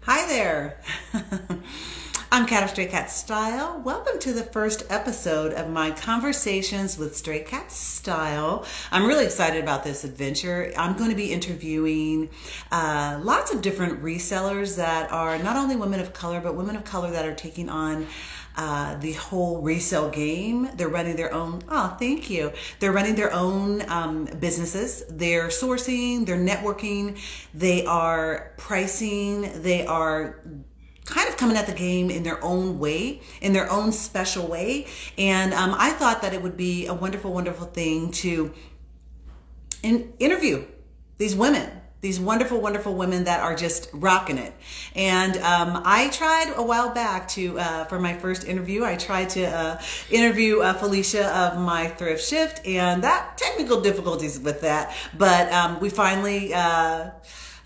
Hi there. I'm Kat of StrayKatStyle. Welcome to the first episode of my conversations with StrayKatStyle. I'm really excited about this adventure. I'm going to be interviewing lots of different resellers that are not only women of color, but women of color that are taking on the whole resale game. They're running their own, oh, thank you. They're running their own businesses. They're sourcing, they're networking, they are pricing, they are kind of coming at the game in their own way, in their own special way. And I thought that it would be a wonderful, wonderful thing to interview these women, these wonderful, wonderful women that are just rocking it. And I tried a while back to, for my first interview, I tried to interview Felicia of My Thrift Shift, and that technical difficulties with that. But we finally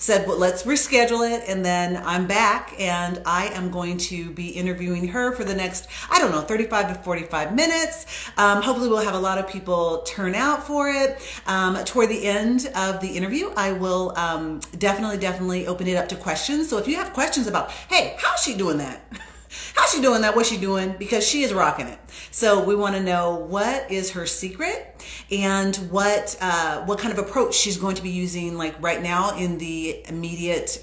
said, well, let's reschedule it. And then I'm back and I am going to be interviewing her for the next, I don't know, 35 to 45 minutes. Hopefully we'll have a lot of people turn out for it. Toward the end of the interview, I will definitely open it up to questions. So if you have questions about, hey, how's she doing that? How's she doing that? What's she doing? Because she is rocking it. So we want to know what is her secret and what kind of approach she's going to be using, like right now in the immediate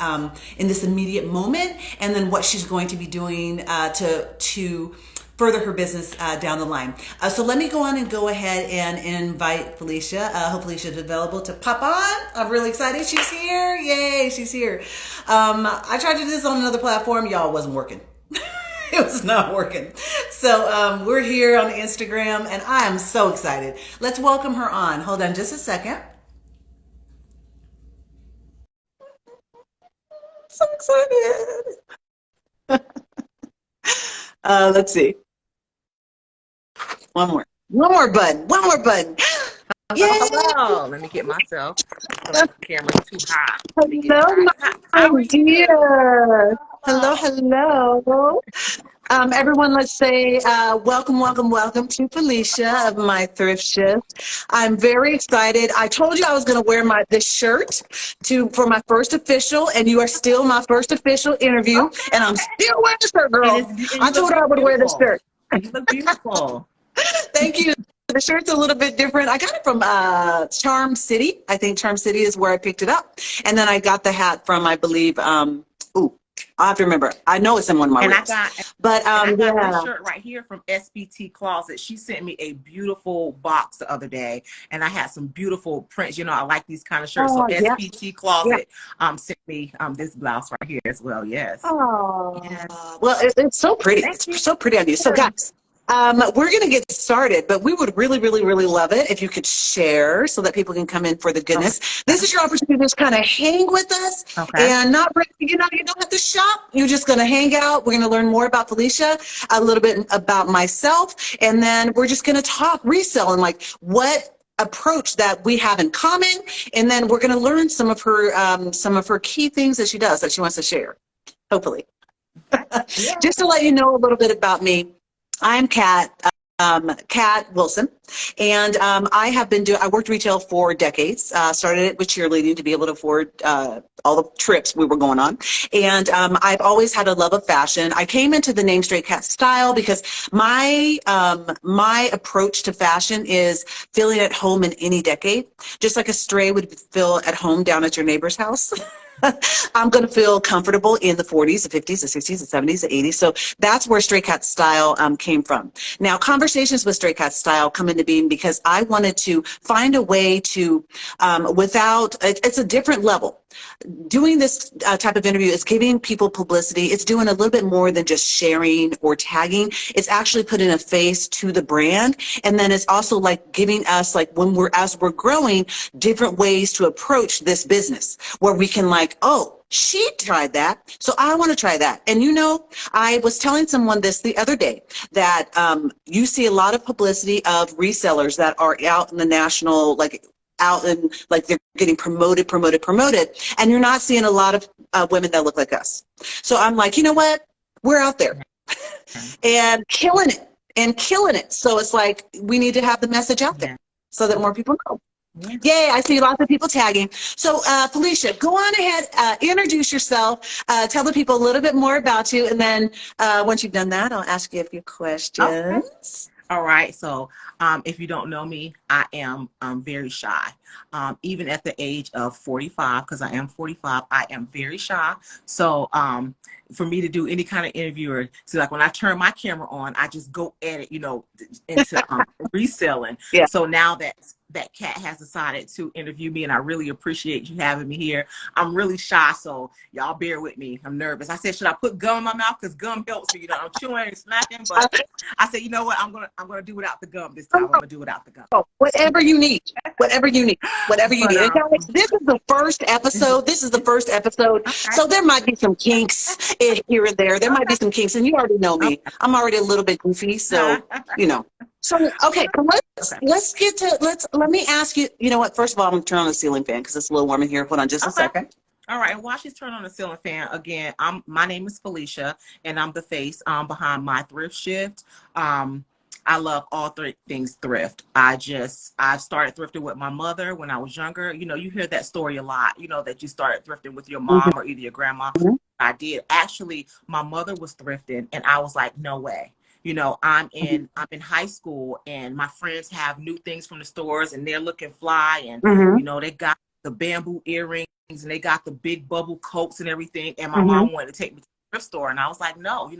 in this immediate moment, and then what she's going to be doing to further her business down the line. So let me go on and go ahead and invite Felicia. Hopefully she's available to pop on. I'm really excited. She's here. Yay, she's here. I tried to do this on another platform. Y'all, wasn't working. It was not working. So we're here on Instagram and I am so excited. Let's welcome her on. Hold on just a second. So excited. Let's see. One more button. One more button. Hello, Yay! hello. Let me get myself. The camera's too high. Let me get Hello, it. How my are you? dear. Hello, Oh, hello. Everyone, let's say welcome, welcome, welcome to Felicia of My Thrift Shift. I'm very excited. I told you I was going to wear this shirt for my first official, and you are still my first official interview, okay. and I'm still wearing the shirt, And, girl. and I you look told her I would wear this beautiful. shirt. You look beautiful. Thank you. The shirt's a little bit different. I got it from Charm City. I think Charm City is where I picked it up. And then I got the hat from, I believe, I have to remember. I know it's in one of my And reels. But I got this yeah. shirt right here from SBT Closet. She sent me a beautiful box the other day, and I had some beautiful prints. You know, I like these kind of shirts. So Oh, yeah. SBT Yeah. Closet sent me this blouse right here as well. Yes. Yes. Oh, well, it's so pretty. Thank you. It's so pretty on you. So, guys, we're going to get started, but we would really, really, really love it if you could share so that people can come in for the Okay. goodness. This is your opportunity to just kind of hang with us Okay. and not, you don't have to shop. You're just going to hang out. We're going to learn more about Felicia, a little bit about myself, and then we're just going to talk resell and like what approach that we have in common, and then we're going to learn some of her key things that she does that she wants to share, hopefully. Yeah. Just to let you know a little bit about me, I'm Kat Wilson, and I worked retail for decades. Started it with cheerleading to be able to afford all the trips we were going on, and I've always had a love of fashion. I came into the name StrayKatStyle because my approach to fashion is feeling at home in any decade, just like a stray would feel at home down at your neighbor's house. I'm going to feel comfortable in the 40s, the 50s, the 60s, the 70s, the 80s. So that's where StrayKatStyle came from. Now, conversations with StrayKatStyle come into being because I wanted to find a way to, it's a different level. Doing this type of interview is giving people publicity. It's doing a little bit more than just sharing or tagging. It's actually putting a face to the brand. And then it's also like giving us, like as we're growing, different ways to approach this business where we can like, oh, she tried that, so I want to try that. And you know, I was telling someone this the other day that you see a lot of publicity of resellers that are out in the national, like out and like they're getting promoted, and you're not seeing a lot of women that look like us. So I'm like, you know what? We're out there and killing it. So it's like we need to have the message out there so that more people know. Yeah. Yay, I see lots of people tagging. So, Felicia, go on ahead, introduce yourself, tell the people a little bit more about you, and then once you've done that, I'll ask you a few Okay. questions. All right. So, if you don't know me, I am very shy. Even at the age of 45, because I am 45, I am very shy. So, for me to do any kind of interview, or so like when I turn my camera on, I just go at it, into reselling. Yeah. So now that Kat has decided to interview me, and I really appreciate you having me here. I'm really shy, so y'all bear with me. I'm nervous. I said, should I put gum in my mouth? Because gum helps me. I'm chewing and smacking, but I said, you know what? I'm gonna do without the gum this time. I'm gonna do without the gum. Oh, whatever you need, whatever you need, whatever you But need. And guys, this is the first episode. This is the first episode. okay, So there might be some kinks here and there. There might be some kinks, and you already know me. I'm already a little bit goofy, so okay, you know. So okay, so okay, let's get to let me ask you. You know what? First of all, I'm gonna turn on the ceiling fan because it's a little warm in here. Hold on, just a okay. second. All right. And while she's turning on the ceiling fan again, my name is Felicia, and I'm the face behind My Thrift Shift. I love all things thrift. I started thrifting with my mother when I was younger. You hear that story a lot. That you started thrifting with your mom or either your grandma. I did. Actually, my mother was thrifting, and I was like, no way. I'm in high school, and my friends have new things from the stores, and they're looking fly, and Mm-hmm. they got the bamboo earrings, and they got the big bubble coats and everything. And my Mm-hmm. mom wanted to take me to the thrift store, and I was like, no.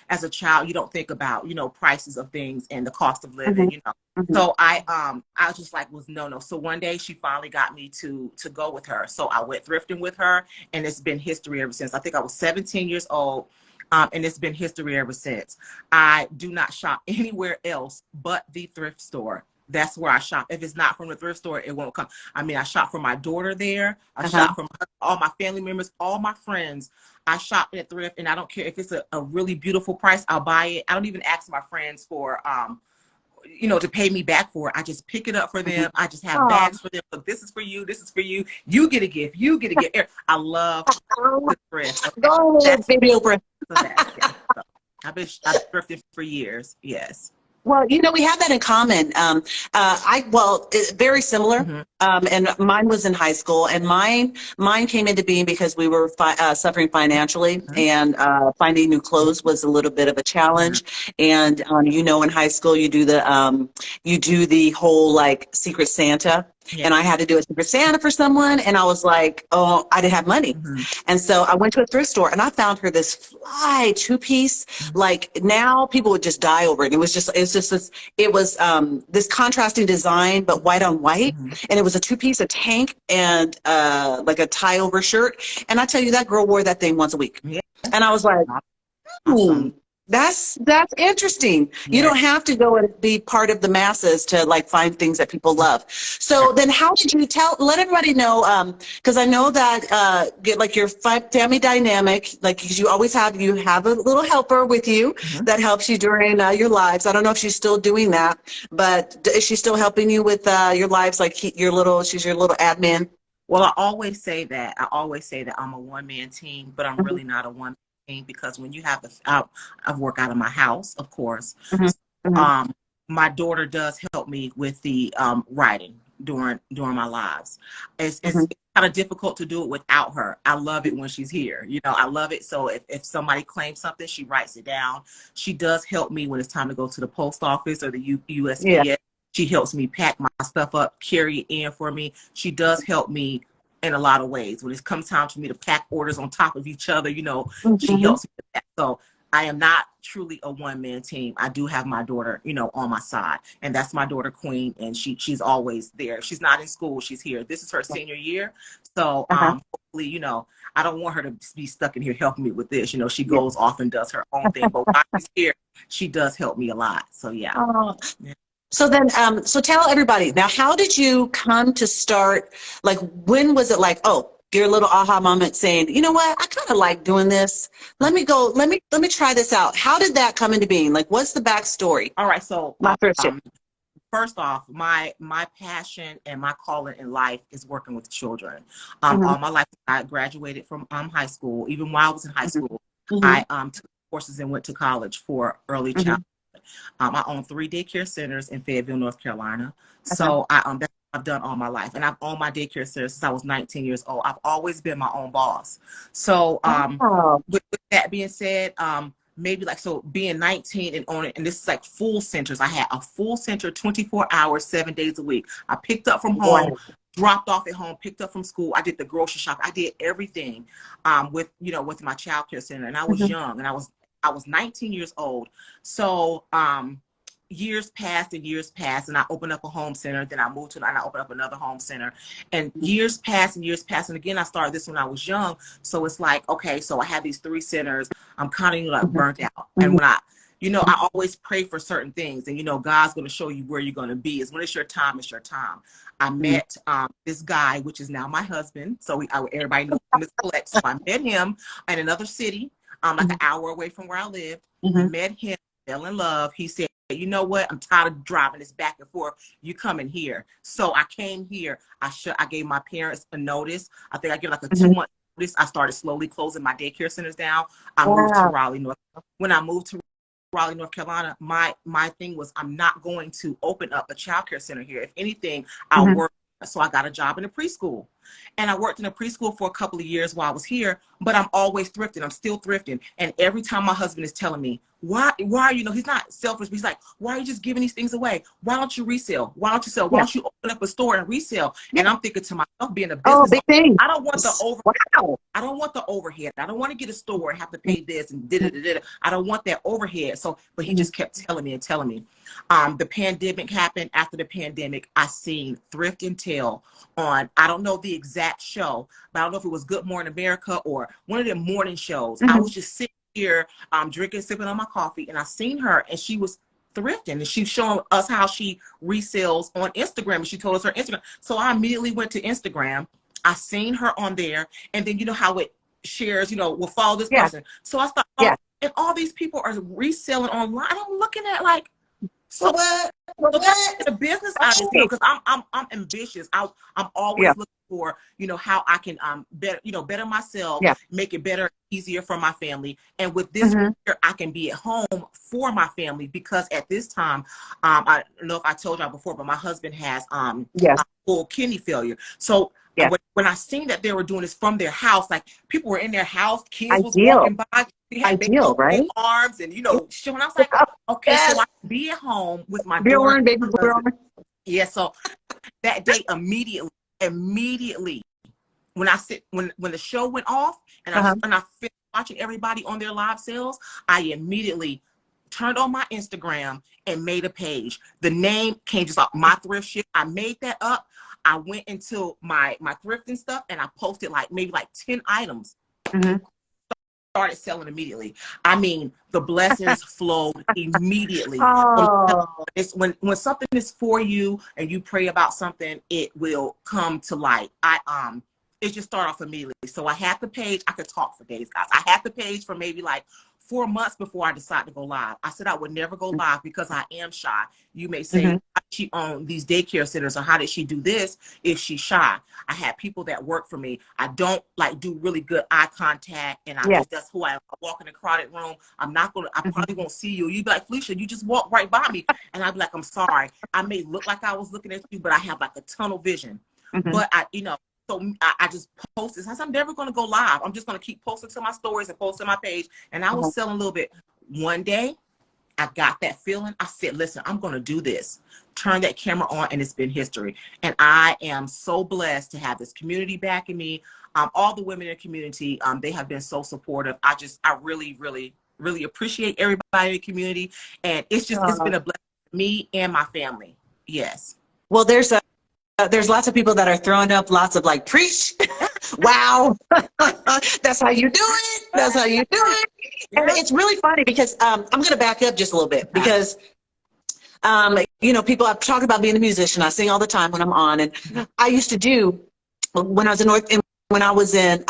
As a child, you don't think about prices of things and the cost of living. Mm-hmm. So I was just like, was no. So one day she finally got me to go with her. So I went thrifting with her, and it's been history ever since. I think I was 17 years old. And it's been history ever since. I do not shop anywhere else but the thrift store. That's where I shop. If it's not from the thrift store, it won't come. I mean, I shop for my daughter there. I Uh-huh. shop for all my family members, all my friends. I shop at thrift, and I don't care if it's a really beautiful price. I'll buy it. I don't even ask my friends for to pay me back for it. I just pick it up for them. I just have Oh, bags for them. Look, this is for you. This is for you. You get a gift. You get a gift. I love the thrift. Okay. go ahead, That's baby Oprah. so that's yeah. So I've thrifted for years. Yes. Well, we have that in common. Very similar. Mm-hmm. And mine was in high school, and mine came into being because we were suffering financially, and finding new clothes was a little bit of a Mm-hmm. challenge. And in high school, you do the whole like Secret Santa, Yeah. and I had to do a Secret Santa for someone, and I was like, oh, I didn't have money, Mm-hmm. and so I went to a thrift store, and I found her this fly two-piece. Like now, people would just die over it. It was this contrasting design, but white on white, Mm-hmm. and it was a two-piece, a tank and like a tie-over shirt. And I tell you, that girl wore that thing once a week, Yeah. and I was like, Awesome. that's interesting. You Yeah. don't have to go and be part of the masses to like find things that people love. So then how did you let everybody know, because I know that get like your family dynamic, like 'cause you have a little helper with you Mm-hmm. that helps you during your lives. I don't know if she's still doing that, but is she still helping you with your lives, like she's your little admin? Well, I always say that. I'm a one-man team, but I'm really not a one-man team, because when you have I work out of my house, of course. Mm-hmm. Mm-hmm. Um, my daughter does help me with the writing during my lives. It's kind of difficult to do it without her. I love it when she's here. I love it. So if somebody claims something, she writes it down. She does help me when it's time to go to the post office or the Yeah. USPS. She helps me pack my stuff up, carry it in for me. She does help me in a lot of ways. When it comes time for me to pack orders on top of each other, she Mm-hmm. helps me with that. So I am not truly a one-man team. I do have my daughter, on my side, and that's my daughter Queen, and she's always there. If she's not in school, she's here. This is her senior year, so Uh-huh. hopefully, I don't want her to be stuck in here helping me with this. She Yeah. goes off and does her own thing, but while she's here, she does help me a lot. So yeah. Oh. Yeah. So then, so tell everybody now, how did you come to start? Like, when was it like, oh, your little aha moment saying, you know what, I kind of like doing this. Let me try this out. How did that come into being? Like, what's the backstory? All right. So My first tip. first off, my passion and my calling in life is working with children. Mm-hmm. All my life, I graduated from high school. Even while I was in high school, Mm-hmm. I took courses and went to college for early Mm-hmm. childhood. I own 3 daycare centers in Fayetteville, North Carolina. Uh-huh. So that's I've done all my life, and I've owned my daycare center since I was 19 years old. I've always been my own boss. So Oh. with that being said, maybe like, so being 19 and owning, and this is like full centers. I had a full center, 24 hours, 7 days a week. I picked up from home, Wow. dropped off at home, picked up from school. I did the grocery shop. I did everything with, you know, with my child care center. And I was young, and I was 19 years old. So years passed and years passed, and I opened up a home center. Then I moved to, and I opened up another home center. And years passed and years passed. And again, I started this when I was young. So it's like, okay, so I have these 3 centers. I'm kind of, you know, like burnt out. And when I, you know, I always pray for certain things, and, you know, God's going to show you where you're going to be. Is when it's your time, it's your time. I met this guy, which is now my husband. So everybody knows him as Flex. So I met him in another city, like an hour away from where I lived. Met him, fell in love. He said, you know what? I'm tired of driving this back and forth. You come in here. So I came here. I gave my parents a notice. I think I gave like a 2-month notice. I started slowly closing my daycare centers down. I moved to Raleigh, North Carolina. When I moved to Raleigh, North Carolina, my thing was, I'm not going to open up a child care center here. If anything, I'll work. So I got a job in a preschool, and I worked in a preschool for a couple of years while I was here, but I'm always thrifting. I'm still thrifting. And every time my husband is telling me, why, you know, he's not selfish, but he's like, why are you just giving these things away? Why don't you resell? Why don't you sell? Why don't you open up a store and resell? And I'm thinking to myself, being a business big thing. I don't want the I don't want the overhead. I don't want to get a store and have to pay this and I don't want that overhead. So, but he just kept telling me and telling me. The pandemic happened. After the pandemic, I seen Thrift and Tell on, I don't know the exact show, but I don't know if it was Good Morning America or one of the morning shows. I was just sitting here drinking, sipping on my coffee, and I seen her, and she was thrifting, and she's showing us how she resells on Instagram, and she told us her Instagram. So I immediately went to Instagram. I seen her on there, and then you know how it shares, you know, we'll follow this person. So I started, and all these people are reselling online. I'm looking at like, so what? The business out of this, you know, because I'm ambitious. I'm always looking for, you know, how I can better myself, make it better, easier for my family. And with this career, I can be at home for my family, because at this time, I don't know if I told y'all before, but my husband has full kidney failure. So when I seen that they were doing this from their house, like people were in their house, kids was walking by, they had big arms, and, you know, showing. I was like, okay, so I can be at home with my daughter. So that day, immediately, when the show went off, and I finished watching everybody on their live sales, I immediately turned on my Instagram and made a page. The name came just off My Thrift Shift. I made that up. I went into my thrifting stuff, and I posted maybe 10 items. Started selling immediately. I mean, the blessings flowed immediately. It's when something is for you and you pray about something, it will come to light. It just started off immediately. So I had the page. I could talk for days, guys. I had the page for maybe 4 months before I decided to go live. I said I would never go live because I am shy. You may say, how did she own these daycare centers, or how did she do this if she's shy? I had people that work for me. I don't do really good eye contact, and that's who I am. I walk in a crowded room. I probably won't see you. You'd be like, Felicia, you just walk right by me. And I'd be like, I'm sorry. I may look like I was looking at you, but I have a tunnel vision. But so I just posted. I said, I'm never going to go live. I'm just going to keep posting to my stories and posting my page. And I was selling a little bit. One day, I got that feeling. I said, listen, I'm going to do this. Turn that camera on, and it's been history. And I am so blessed to have this community backing me. All the women in the community, they have been so supportive. I really, really, really appreciate everybody in the community. And it's been a blessing to me and my family. Yes. Well, there's lots of people that are throwing up lots of preach. Wow. That's how you do it. That's how you do it. And it's really funny because I'm going to back up just a little bit, because people have talked about being a musician. I sing all the time when I'm on, and I used to do when I was in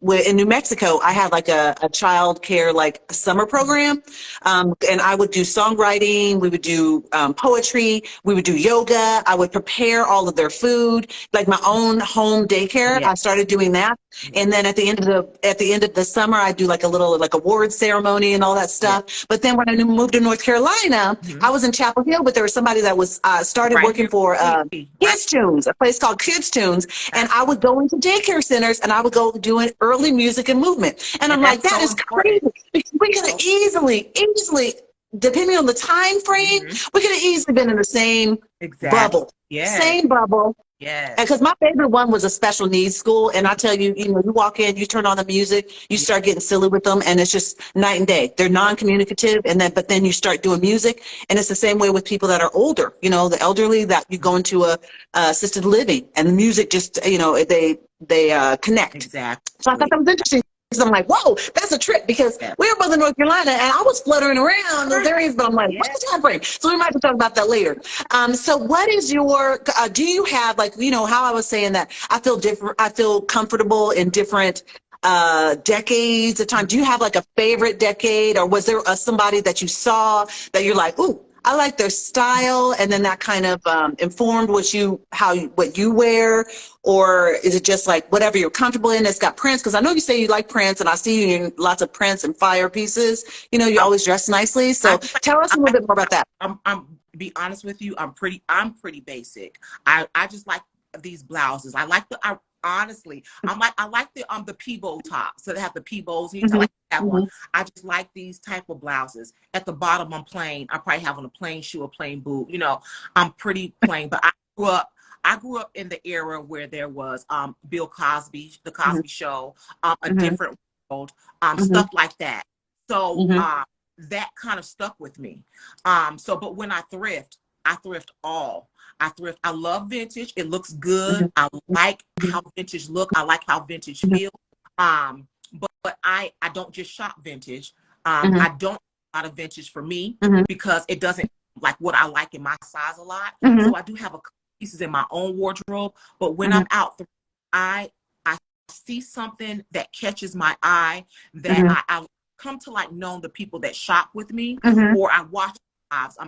in New Mexico, I had like a child care like summer program, and I would do songwriting, we would do poetry, we would do yoga. I would prepare all of their food, like my own home daycare. Yeah. I started doing that, and then at the end of the summer, I do like a little like award ceremony and all that Yeah. stuff. But then when I moved to North Carolina, Hmm. I was in Chapel Hill, but there was somebody that was started Right working here. for Right. Kids Tunes, a place called Kids Tunes, and Exactly. I would go into daycare centers and I would go doing early music and movement. And And I'm like, that's that so is crazy. important. We could have So, easily, depending on the time frame, hmm, we could have easily been in the same exactly. bubble. Yes. Same bubble. Yes. Because my favorite one was a special needs school, and I tell you, you know, you walk in, you turn on the music, you Yeah. start getting silly with them, and it's just night and day. They're non-communicative, and then but then you start doing music, and it's the same way with people that are older. You know, the elderly that you go into a assisted living, and the music just, you know, they connect. So I thought Exactly. that was interesting. So I'm like, whoa, that's a trip because Yes. we're both in North Carolina and I was fluttering around those areas, but I'm like, what's Yeah. the time frame? So we might have to talk about that later. So what is your, do you have like, you know, how I was saying that I feel different, I feel comfortable in different decades of time. Do you have like a favorite decade, or was there somebody that you saw that you're like, ooh, I like their style, and then that kind of informed what you wear, or is it just like whatever you're comfortable in? It's got prints, because I know you say you like prints, and I see you in lots of prints and fire pieces. You know, you I'm, always dress nicely. I So just like, tell us a little bit more about that. to be honest with you, I'm pretty basic. I just like these blouses. Honestly, I like the pivot tops. So they have the pivots, and you tell Hmm. like that one. Hmm. I just like these type of blouses. At the bottom, I'm plain. I probably have on a plain shoe, a plain boot. You know, I'm pretty plain. But I grew up in the era where there was Bill Cosby, the Hmm. Cosby Show, A Hmm. Different World, Hmm. stuff like that. So Hmm. that kind of stuck with me. But when I thrift all. I thrift. I love vintage. It looks good. I like how vintage look. I like how vintage Hmm. feel. But I don't just shop vintage. Hmm. I don't a lot of vintage for me Hmm. because it doesn't like what I like in my size a lot. Hmm. So I do have a couple pieces in my own wardrobe. But when Hmm. I'm out, I see something that catches my eye that Hmm. I come to like know the people that shop with me, Hmm. or I watch lives.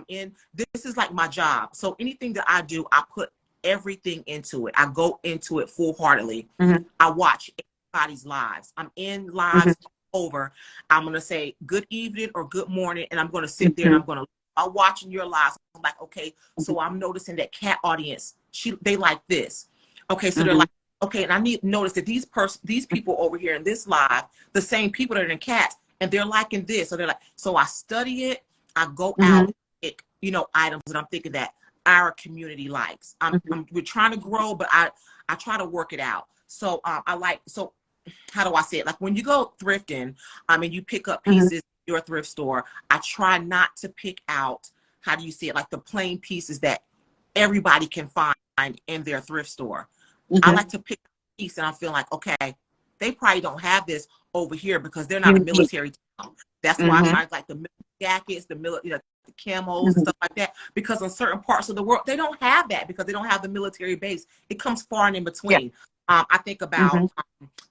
This is like my job. So anything that I do, I put everything into it. I go into it full heartedly. Hmm. I watch everybody's lives. I'm in lives over. I'm going to say good evening or good morning. And I'm going to sit there and I'm watching your lives. I'm like, okay, so I'm noticing that cat audience, they like this. Okay. So they're Hmm. like, okay. And I need to notice that these people over here in this live, the same people that are in cats, and they're liking this. So they're like, so I study it. I go Hmm. out, items that I'm thinking that our community likes. We're trying to grow, but I try to work it out. So how do I say it? Like when you go thrifting, and you pick up Hmm. pieces in your thrift store, I try not to pick out, how do you see it? Like the plain pieces that everybody can find in their thrift store. I Hmm. like to pick a piece and I feel like, okay, they probably don't have this over here because they're not a Unique. military town. That's why Hmm. I like the military jackets, the camos and Hmm. stuff like that. Because in certain parts of the world, they don't have that because they don't have the military base. It comes far and in Yeah. between. I think Hmm. about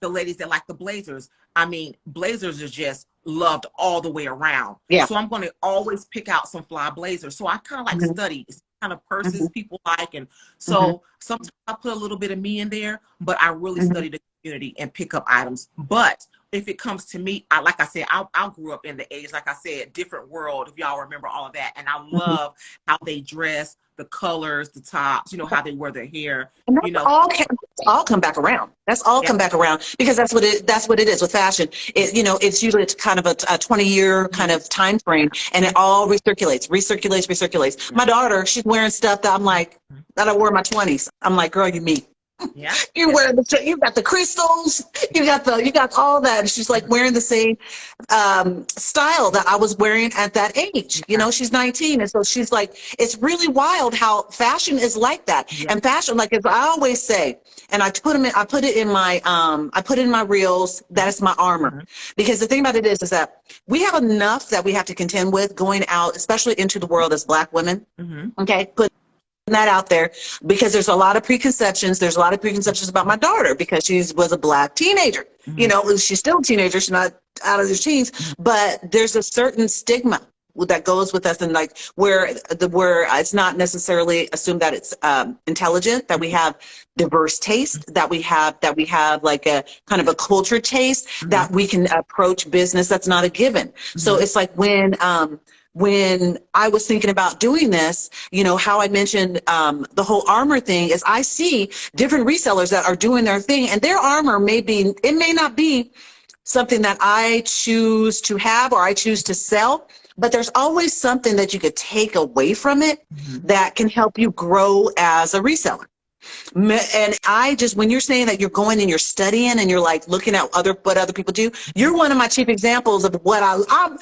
the ladies that like the blazers. Blazers are just loved all the way around. Yeah. So I'm going to always pick out some fly blazers. So I kind of like Hmm. study kind of purses Hmm. people like. And Hmm. so sometimes I put a little bit of me in there, but I really Hmm. study the community and pick up items. But if it comes to me, like I said, I grew up in the '80s, like I said, different world, if y'all remember all of that. And I Hmm. love how they dress, the colors, the tops, how they wear their hair, And you that's know. all come back around. That's all Yeah. come back around because that's what it is with fashion. It's usually it's kind of a 20-year kind Mhm. of time frame, Yeah. and it all recirculates. Yeah. My daughter, she's wearing stuff that I'm like, that I wore in my 20s. I'm like, girl, you me. Yeah. You Yeah. wear you got the crystals, you got all that. And she's like wearing the same style that I was wearing at that age. You Yeah. know, she's 19, and so she's like, it's really wild how fashion is like that. Yeah. And fashion, like as I always say, and I put it in my reels. That is my armor, Mhm. because the thing about it is that we have enough that we have to contend with going out, especially into the world as Black women. Mhm. Okay, that out there because there's a lot of preconceptions. There's a lot of preconceptions about my daughter because she was a Black teenager. You know, she's still a teenager. She's not out of her teens, but there's a certain stigma that goes with us, and like where it's not necessarily assumed that it's intelligent, that we have diverse taste, that we have like a kind of a culture taste, that we can approach business. That's not a given. So it's like when I was thinking about doing this, you know, how I mentioned the whole armor thing is I see different resellers that are doing their thing, and their armor it may not be something that I choose to have or I choose to sell, but there's always something that you could take away from it that can help you grow as a reseller. And when you're saying that you're going and you're studying and you're like looking at what other people do, you're one of my chief examples of what I'm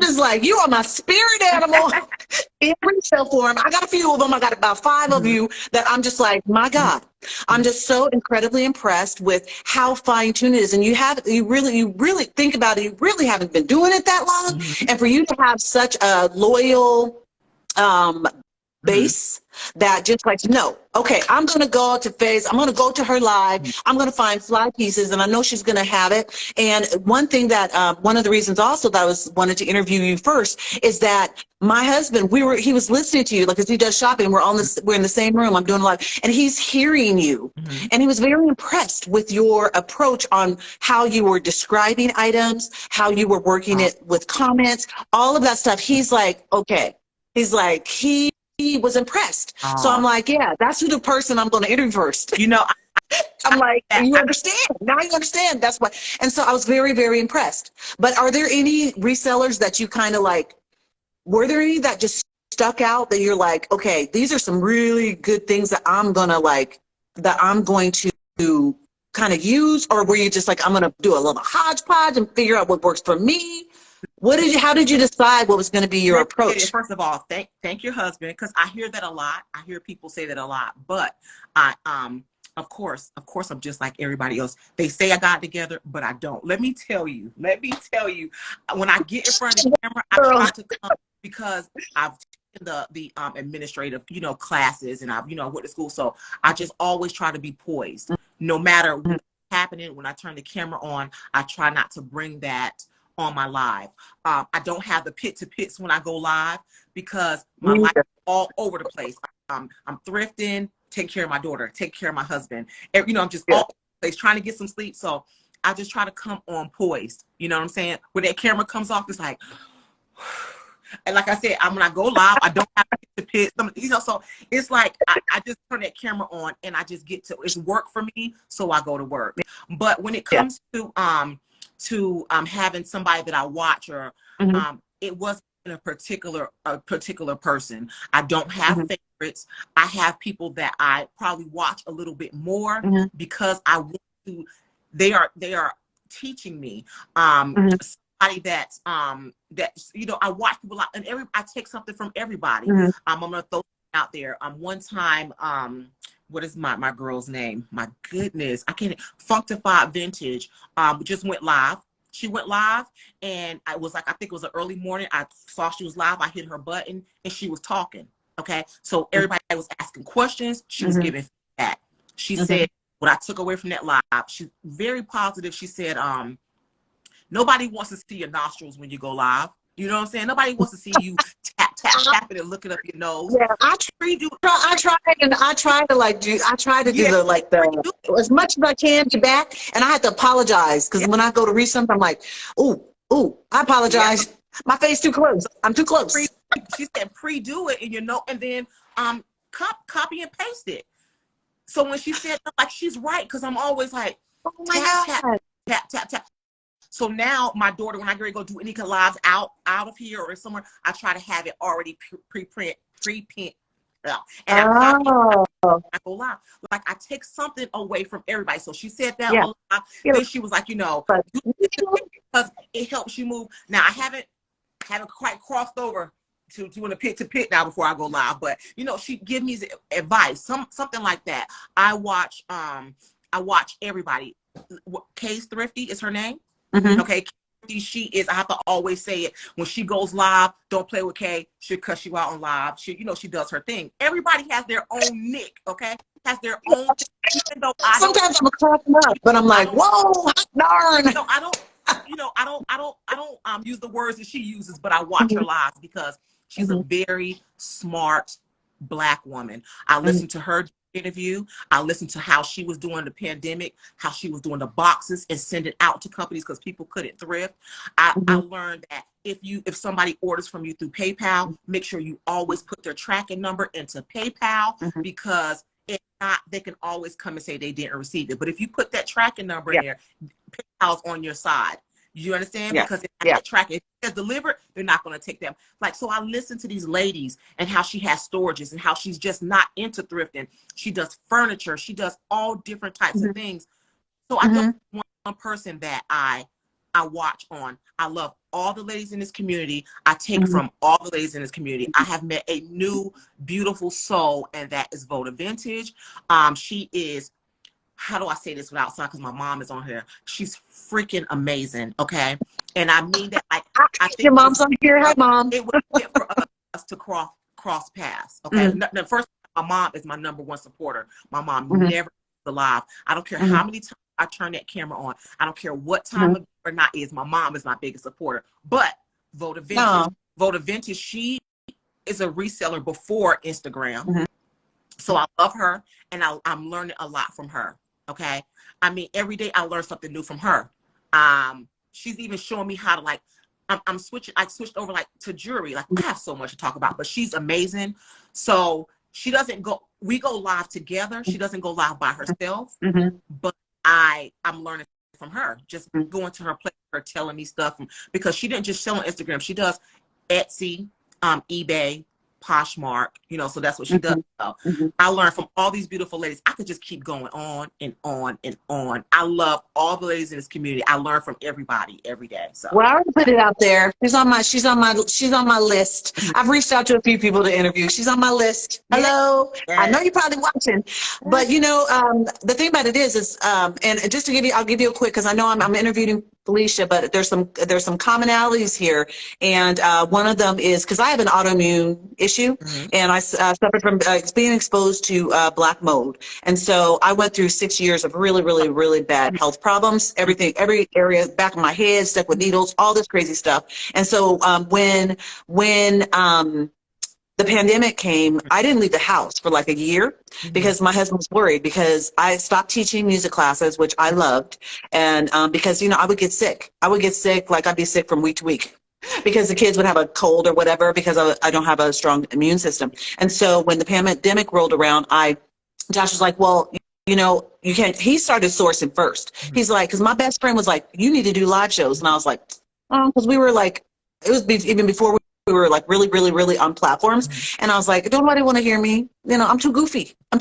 just like, you are my spirit animal in resale form. I got a few of them. I got about 5 of you that I'm just like, my God, I'm just so incredibly impressed with how fine-tuned it is. And you really think about it. You really haven't been doing it that long. And for you to have such a loyal, base that just like, no, okay, I'm going to go to Faye's, I'm going to go to her live, I'm going to find fly pieces, and I know she's going to have it. And one thing that, one of the reasons also that I wanted to interview you first is that my husband, he was listening to you, like, as he does shopping, we're in the same room, I'm doing live, and he's hearing you. And he was very impressed with your approach on how you were describing items, how you were working it with comments, all of that stuff. He's like, okay. He's like, he was impressed. So I'm like, yeah, that's who the person I'm going to interview first. You know, I'm like, you understand. Now you understand. That's why. And so I was very, very impressed. But are there any resellers that you kind of like, were there any that just stuck out that you're like, okay, these are some really good things that I'm going to kind of use? Or were you just like, I'm going to do a little hodgepodge and figure out what works for me? How did you decide what was going to be your approach? First of all, thank your husband, because I hear that a lot. I hear people say that a lot, but of course, I'm just like everybody else. They say I got it together, but I don't. Let me tell you, when I get in front of the camera, I try to come because I've taken the administrative, classes, and I've, went to school. So I just always try to be poised. No matter what's happening, when I turn the camera on, I try not to bring that on my live. I don't have the pits when I go live because my life is all over the place. I'm thrifting, taking care of my daughter, taking care of my husband. I'm just all over the place trying to get some sleep. So I just try to come on poised. You know what I'm saying? When that camera comes off, it's like, and like I said, when I go live, I don't have the pits. So it's like I just turn that camera on and I just it's work for me. So I go to work. But when it comes to having somebody that I watch, or it wasn't a particular person. I don't have favorites. I have people that I probably watch a little bit more because I want to. They are teaching me. Somebody that I watch people out, and I take something from everybody. I'm gonna throw out there. One time, what is my girl's name? My goodness, I can't. Functified Vintage just went live. She went live, and I think it was an early morning. I saw she was live. I hit her button, and she was talking. Okay, so everybody was asking questions. She was giving feedback. She said what I took away from that live. She's very positive. She said, nobody wants to see your nostrils when you go live. You know what I'm saying? Nobody wants to see you tapping and looking up your nose. Yeah, I try to do as much as I can to back, and I have to apologize because when I go to read something, I'm like, ooh, I apologize. Yeah. My face too close. I'm too close. She said pre-do it, and then copy and paste it. So when she said that, like, she's right, because I'm always like, oh my God. Tap. So now my daughter, when I get ready to go do any lives out of here or somewhere, I try to have it already pre-print. And I go live. Like, I take something away from everybody. So she said that a lot. Then she was like, because it helps you move. Now I haven't quite crossed over to doing a pit to pit now before I go live, but she give me advice, something like that. I watch everybody. Kay's Thrifty is her name. Okay, she is. I have to always say it. When she goes live, don't play with Kay. She'll cuss you out on live. She, you know, she does her thing. Everybody has their own nick, okay? Has their own thing. Even though I don't, Sometimes I'm cracking up, but I'm like, whoa, hot darn. no, I don't, use the words that she uses, but I watch her lives because she's a very smart Black woman. I listened to her interview. I listened to how she was doing the pandemic, how she was doing the boxes and send it out to companies because people couldn't thrift. I learned that if somebody orders from you through PayPal, make sure you always put their tracking number into PayPal because if not, they can always come and say they didn't receive it. But if you put that tracking number in there, PayPal's on your side. You understand? Because if that tracking, if it says delivered, they're not going to take them. Like, so I listen to these ladies and how she has storages and how she's just not into thrifting. She does furniture. She does all different types of things. So I don't want one person that I watch on. I love all the ladies in this community. I take from all the ladies in this community. I have met a new, beautiful soul, and that is Voda Vintage. She is, how do I say this without sound? Because my mom is on here. She's freaking amazing. Okay. And I mean that, like, I think your mom's on here. Hi, Mom. It was fit for us to cross paths. Okay. The first, my mom is my #1 supporter. My mom never alive. I don't care how many times I turn that camera on. I don't care what time of or not is. My mom is my biggest supporter. But Voda Vintage, she is a reseller before Instagram. So I love her, and I'm learning a lot from her. Okay. I mean, every day I learn something new from her. She's even showing me how to, like, I switched over like to jewelry. Like, I have so much to talk about, but she's amazing. So she doesn't we go live together. She doesn't go live by herself, but I'm learning from her, just going to her place, her telling me stuff because she didn't just sell on Instagram. She does Etsy, eBay, Poshmark, you know, so that's what she does. So I learned from all these beautiful ladies. I could just keep going on and on and on. I love all the ladies in this community. I learn from everybody every day. So well, I already put it out there. She's on my list. I've reached out to a few people to interview. She's on my list. Hello. I know you're probably watching, but you know, the thing about it is and just to I'll give you a quick, because I know I'm interviewing Felicia, but there's some commonalities here, and one of them is because I have an autoimmune issue, and I suffered from being exposed to black mold, and so I went through 6 years of really bad health problems. Every area, back of my head, stuck with needles, all this crazy stuff. And so when the pandemic came, I didn't leave the house for like a year because my husband was worried, because I stopped teaching music classes, which I loved. And because, you know, I would get sick. Like I'd be sick from week to week because the kids would have a cold or whatever, because I don't have a strong immune system. And so when the pandemic rolled around, Josh was like, well, you know, you can't, he started sourcing first. He's like, because my best friend was like, you need to do live shows. And I was like, oh, because we were like, it was even before we were like really on platforms. And I was like, don't nobody want to hear me. You know, I'm too goofy. I'm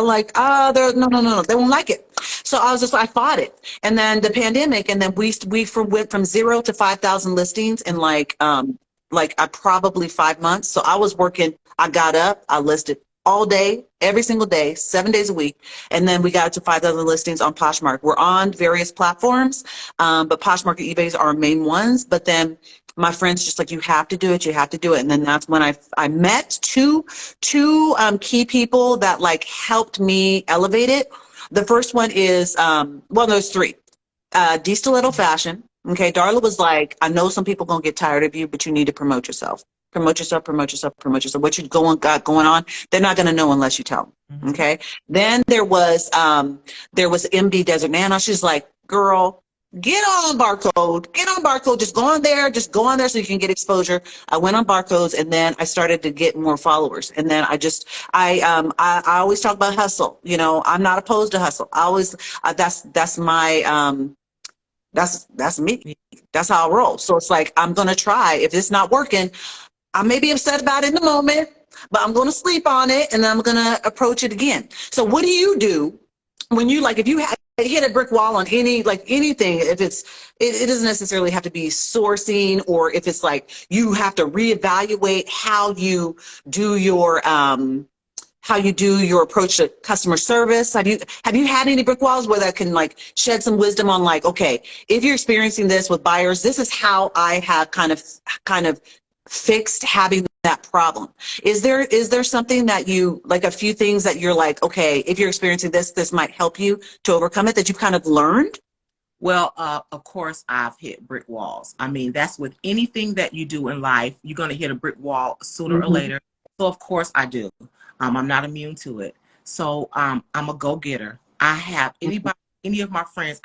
like, no, they won't like it. So I fought it. And then the pandemic, and then we went from 0 to 5,000 listings in like probably 5 months. So I was working, I got up, I listed all day, every single day, 7 days a week. And then we got to 5,000 listings on Poshmark. We're on various platforms, but Poshmark and eBay are our main ones. But then my friends just like, you have to do it. And then that's when I met two key people that like helped me elevate it. The first one is, well, there's three. D Stiletto Fashion. Okay, Darla was like, I know some people gonna get tired of you, but you need to promote yourself. Promote yourself. What you got going on, they're not gonna know unless you tell them. Okay. Then there was MB Desert Nana. She's like, girl, get on Barcode. Just go on there so you can get exposure. I went on Barcodes, and then I started to get more followers. And then I always talk about hustle. You know, I'm not opposed to hustle. I always, that's my, that's me. That's how I roll. So it's like, I'm going to try. If it's not working, I may be upset about it in the moment, but I'm going to sleep on it, and then I'm going to approach it again. So what do you do when you, like, if you hit a brick wall on anything, if it doesn't necessarily have to be sourcing, or if it's like you have to reevaluate how you do your how you do your approach to customer service? Have you had any brick walls where that can like shed some wisdom on like, okay, if you're experiencing this with buyers, this is how I have kind of fixed having that problem. Is there something that you like, a few things that you're like, okay, if you're experiencing this might help you to overcome it, that you've kind of learned? Well, of course, I've hit brick walls. I mean, that's with anything that you do in life. You're going to hit a brick wall sooner or Mm-hmm. later. So, of course, I do. I'm not immune to it. So, I'm a go-getter. I have any of my friends,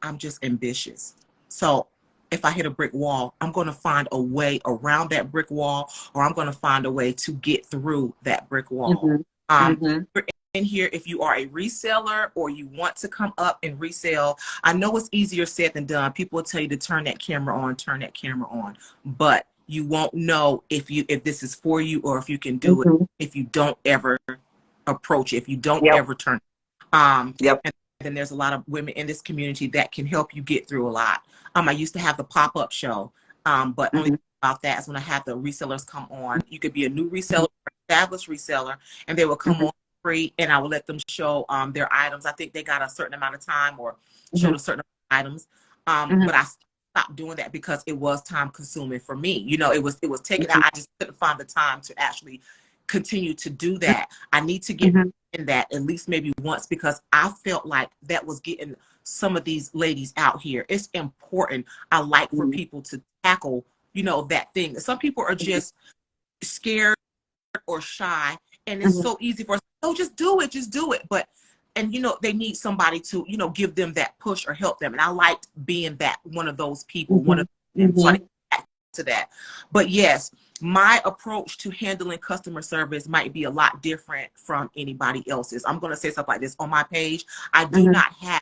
I'm just ambitious. So, if I hit a brick wall, I'm going to find a way around that brick wall, or I'm going to find a way to get through that brick wall. Mm-hmm. Um, Mm-hmm. in here, if you are a reseller or you want to come up and resell, I know it's easier said than done. People will tell you to turn that camera on, but you won't know if this is for you or if you can do it Mm-hmm. if you don't ever approach it, if you don't Yep. ever turn. Yep. And then there's a lot of women in this community that can help you get through a lot. I used to have the pop-up show, but only Mm-hmm. about that is when I had the resellers come on. You could be a new reseller or established reseller, and they will come Mm-hmm. on free, and I will let them show their items. I think they got a certain amount of time or showed Mm-hmm. a certain amount of items. Mm-hmm. But I stopped doing that because it was time consuming for me. You know, it was taken out. I just couldn't find the time to actually continue to do that. I need to get Mm-hmm. in that at least maybe once, because I felt like that was getting some of these ladies out here. It's important. I like for people to tackle, that thing. Some people are just scared or shy, and it's Mm-hmm. so easy for us. Oh, just do it. But they need somebody to, give them that push or help them. And I liked being that one of those people, one of them. So I Mm-hmm. didn't get back to that. But yes, my approach to handling customer service might be a lot different from anybody else's. I'm going to say stuff like this on my page. I do Mm-hmm. not have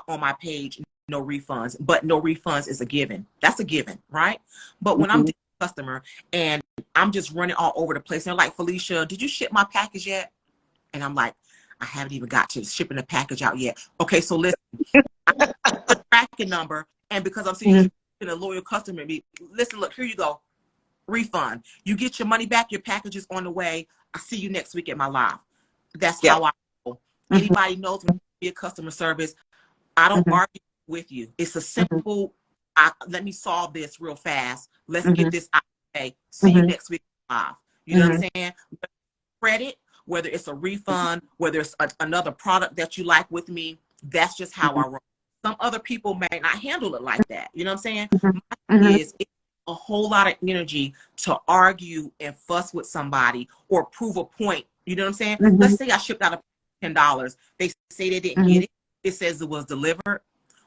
on my page no refunds, but no refunds is a given. That's a given, right? But when I'm Mm-hmm. dealing with a customer and I'm just running all over the place, and they're like, Felicia, did you ship my package yet? And I'm like, I haven't even got to shipping the package out yet. Okay, so listen, I have the tracking number, and because I'm seeing you a loyal customer, listen, look, here you go, refund. You get your money back, your package is on the way. I see you next week at my live. That's Yeah. how I roll. Mm-hmm. Anybody knows when you get customer service, I don't Mm-hmm. argue with you. It's a simple, let me solve this real fast. Let's Mm-hmm. get this out of the way. See you next week live. You know what Mm-hmm. I'm saying? Credit, whether it's a refund, whether it's another product that you like with me, that's just how I roll. Some other people may not handle it like that. You know what I'm saying? Mm-hmm. My thing is, it's a whole lot of energy to argue and fuss with somebody or prove a point. You know what I'm saying? Mm-hmm. Let's say I shipped out $10. They say they didn't Mm-hmm. get it. It says it was delivered.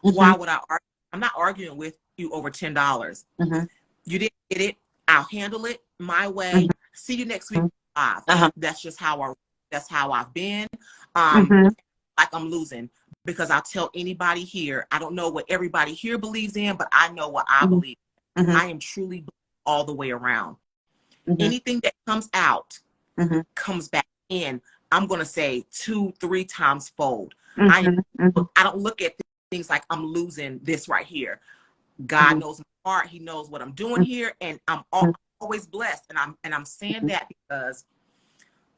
Mm-hmm. Why would I argue? I'm not arguing with you over $10. Mm-hmm. You didn't get it. I'll handle it my way. Mm-hmm. See you next week live. Uh-huh. That's just that's how I've been. Um, Mm-hmm. like I'm losing, because I'll tell anybody here, I don't know what everybody here believes in, but I know what I believe. Mm-hmm. I am truly all the way around. Mm-hmm. Anything that comes out Mm-hmm. comes back in. I'm gonna say 2-3 times fold. Mm-hmm. Mm-hmm. I don't look at things like I'm losing this right here. God knows my heart. He knows what I'm doing here, and I'm always blessed. And I'm saying that because,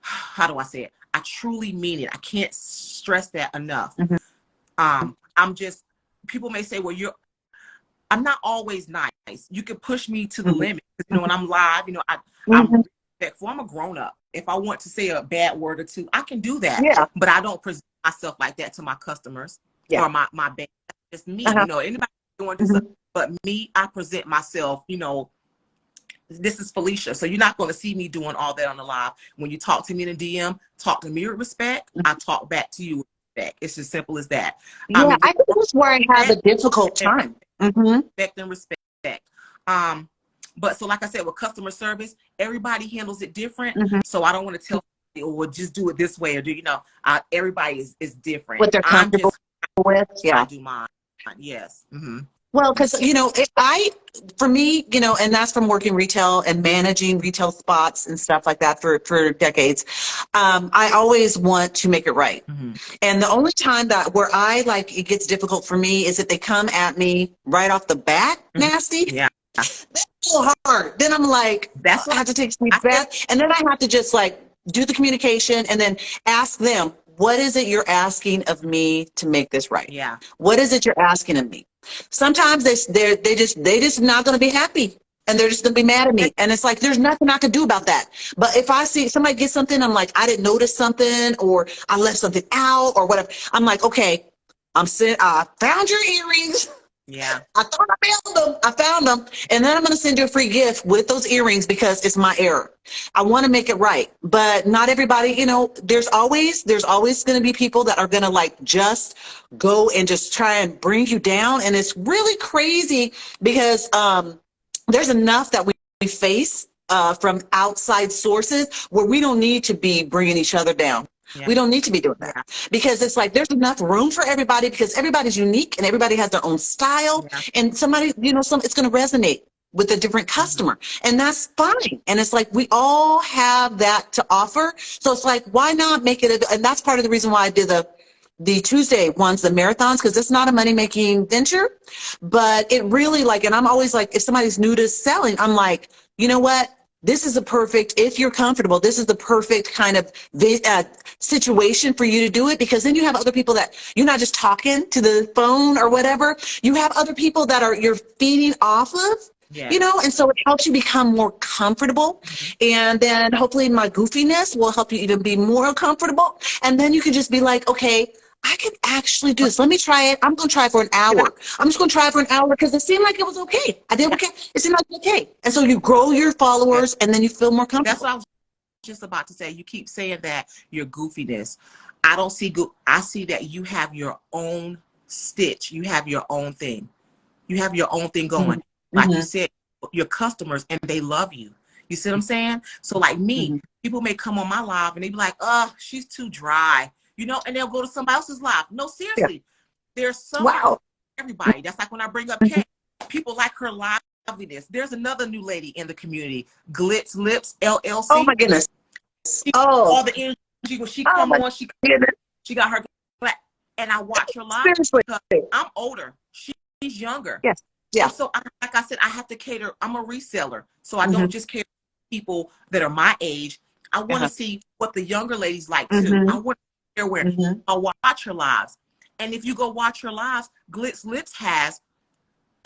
how do I say it? I truly mean it. I can't stress that enough. I'm just, people may say, well, I'm not always nice. You can push me to the limit. When I'm live, I'm respectful. I'm a grown up. If I want to say a bad word or two, I can do that. Yeah. But I don't present myself like that to my customers or my band. It's me. Uh-huh. Anybody doing this, but me, I present myself, this is Felicia. So you're not going to see me doing all that on the live. When you talk to me in a DM, talk to me with respect. I talk back to you with respect. It's as simple as that. Yeah, I think that's where I have a difficult time. Respect and respect. But so like I said, with customer service, everybody handles it different. So I don't want to tell you, or just do it this way, or everybody is different. What they're comfortable with. Yeah. I do mine. Yes. Well, because, for me, and that's from working retail and managing retail spots and stuff like that for decades. I always want to make it right. And the only time where it gets difficult for me is if they come at me right off the bat, nasty. Yeah. That's so hard. Then I'm like, I have to take a deep breath. And then I have to just do the communication, and then ask them, what is it you're asking of me to make this right? Yeah. What is it you're asking of me? Sometimes they just not going to be happy, and they're just going to be mad at me. And it's like, there's nothing I can do about that. But if I see somebody get something, I'm like, I didn't notice something, or I left something out, or whatever. I'm like, okay, I found your earrings. Yeah. I thought I found them. I found them. And then I'm going to send you a free gift with those earrings because it's my error. I want to make it right. But not everybody, you know, there's always going to be people that are going to like just go and just try and bring you down. And it's really crazy because there's enough that we face from outside sources where we don't need to be bringing each other down. Yeah. We don't need to be doing that because it's like there's enough room for everybody because everybody's unique and everybody has their own style, and somebody, you know, it's going to resonate with a different customer, and that's fine. And it's like we all have that to offer, so it's like, why not make it and that's part of the reason why I did the Tuesday ones, the marathons, because it's not a money-making venture, but it really, like, and I'm always like, if somebody's new to selling, I'm like, you know what? This is a perfect, if you're comfortable, this is the perfect kind of situation for you to do it, because then you have other people that you're not just talking to the phone or whatever. You have other people that you're feeding off of, you know, and so it helps you become more comfortable. And then hopefully my goofiness will help you even be more comfortable. And then you can just be like, okay, I can actually do this. Let me try it. I'm going to try it for an hour. I'm just going to try it for an hour because it seemed like it was okay. I did okay. It seemed like it was okay. And so you grow your followers and then you feel more comfortable. That's what I was just about to say. You keep saying that your goofiness. I don't see I see that you have your own stitch. You have your own thing. You have your own thing going. Like you said, your customers, and they love you. You see what I'm saying? So like me, people may come on my live and they be like, oh, she's too dry. You know, and they'll go to somebody else's live. No, seriously. There's some everybody. That's like when I bring up Kate. People like her liveliness. There's another new lady in the community, Glitz Lips LLC. Oh my goodness. All the energy when she come on, she got her, and I watch her live because I'm older. She's younger. Yes. Yeah. And so like I said, I have to cater. I'm a reseller, so I don't just cater to people that are my age. I want to see what the younger ladies like too. I want to hear where I'll watch her lives. And if you go watch her lives, Glitz Lips has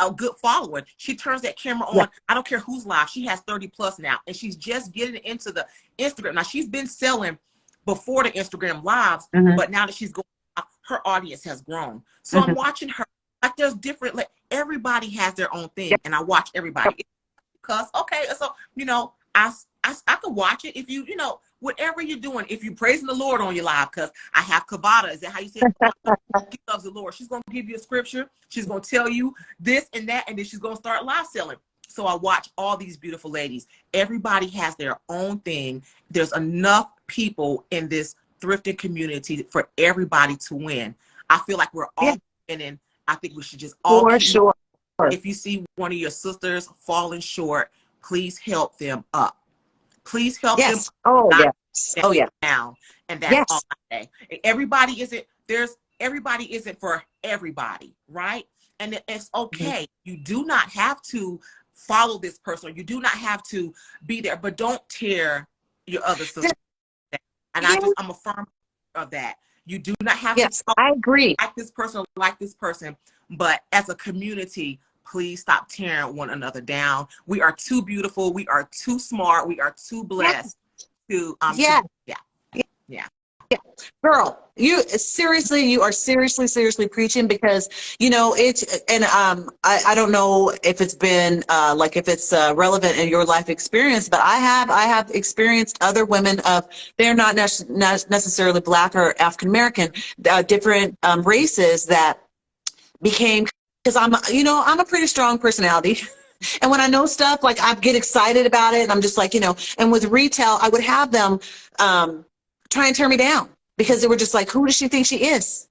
a good following. She turns that camera on. I don't care who's live. She has 30 plus now, and she's just getting into the Instagram. Now she's been selling before the Instagram lives, but now that she's going, her audience has grown. So I'm watching her. Like there's different. Like everybody has their own thing, and I watch everybody because so you know I can watch it if you know whatever you're doing. If you're praising the Lord on your live, because I have Kavada. Is that how you say it? She loves the Lord. She's going to give you a scripture. She's going to tell you this and that, and then she's going to start live selling. So I watch all these beautiful ladies. Everybody has their own thing. There's enough people in this thrifting community for everybody to win. I feel like we're all winning. I think we should just all if you see one of your sisters falling short, please help them up. Please help them. Down. And that's all I say. Everybody isn't for everybody, right? And it's okay. You do not have to follow this person. You do not have to be there, but don't tear your other sister down. And I'm a firm of that. You do not have to I agree. like this person or like this person, but as a community, please stop tearing one another down. We are too beautiful. We are too smart. We are too blessed to Girl, you are seriously preaching, because you know it's, and I don't know if it's been like if it's relevant in your life experience, but I have experienced other women they're not necessarily Black or African American, different races that became, because I'm a pretty strong personality. And when I know stuff, like I get excited about it, and I'm just like, and with retail, I would have them try and tear me down, because they were just like, who does she think she is?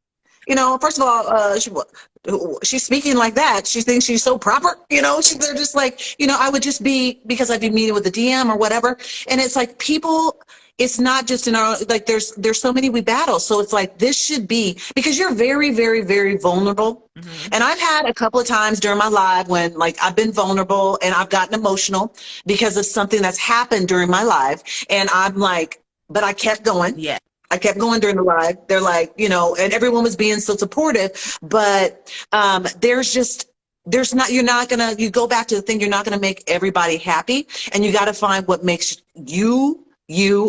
First of all, she's speaking like that. She thinks she's so proper, they're just like, I would just be, because I'd be meeting with the DM or whatever. And it's like people, it's not just in our, like there's so many we battle. So it's like, this should be, because you're very, very, very vulnerable. And I've had a couple of times during my live when like I've been vulnerable and I've gotten emotional because of something that's happened during my life. And I'm like, but I kept going. Yeah. I kept going during the live. They're like, you know, and everyone was being so supportive, but there's not, you're not gonna, you go back to the thing, you're not gonna make everybody happy, and you got to find what makes you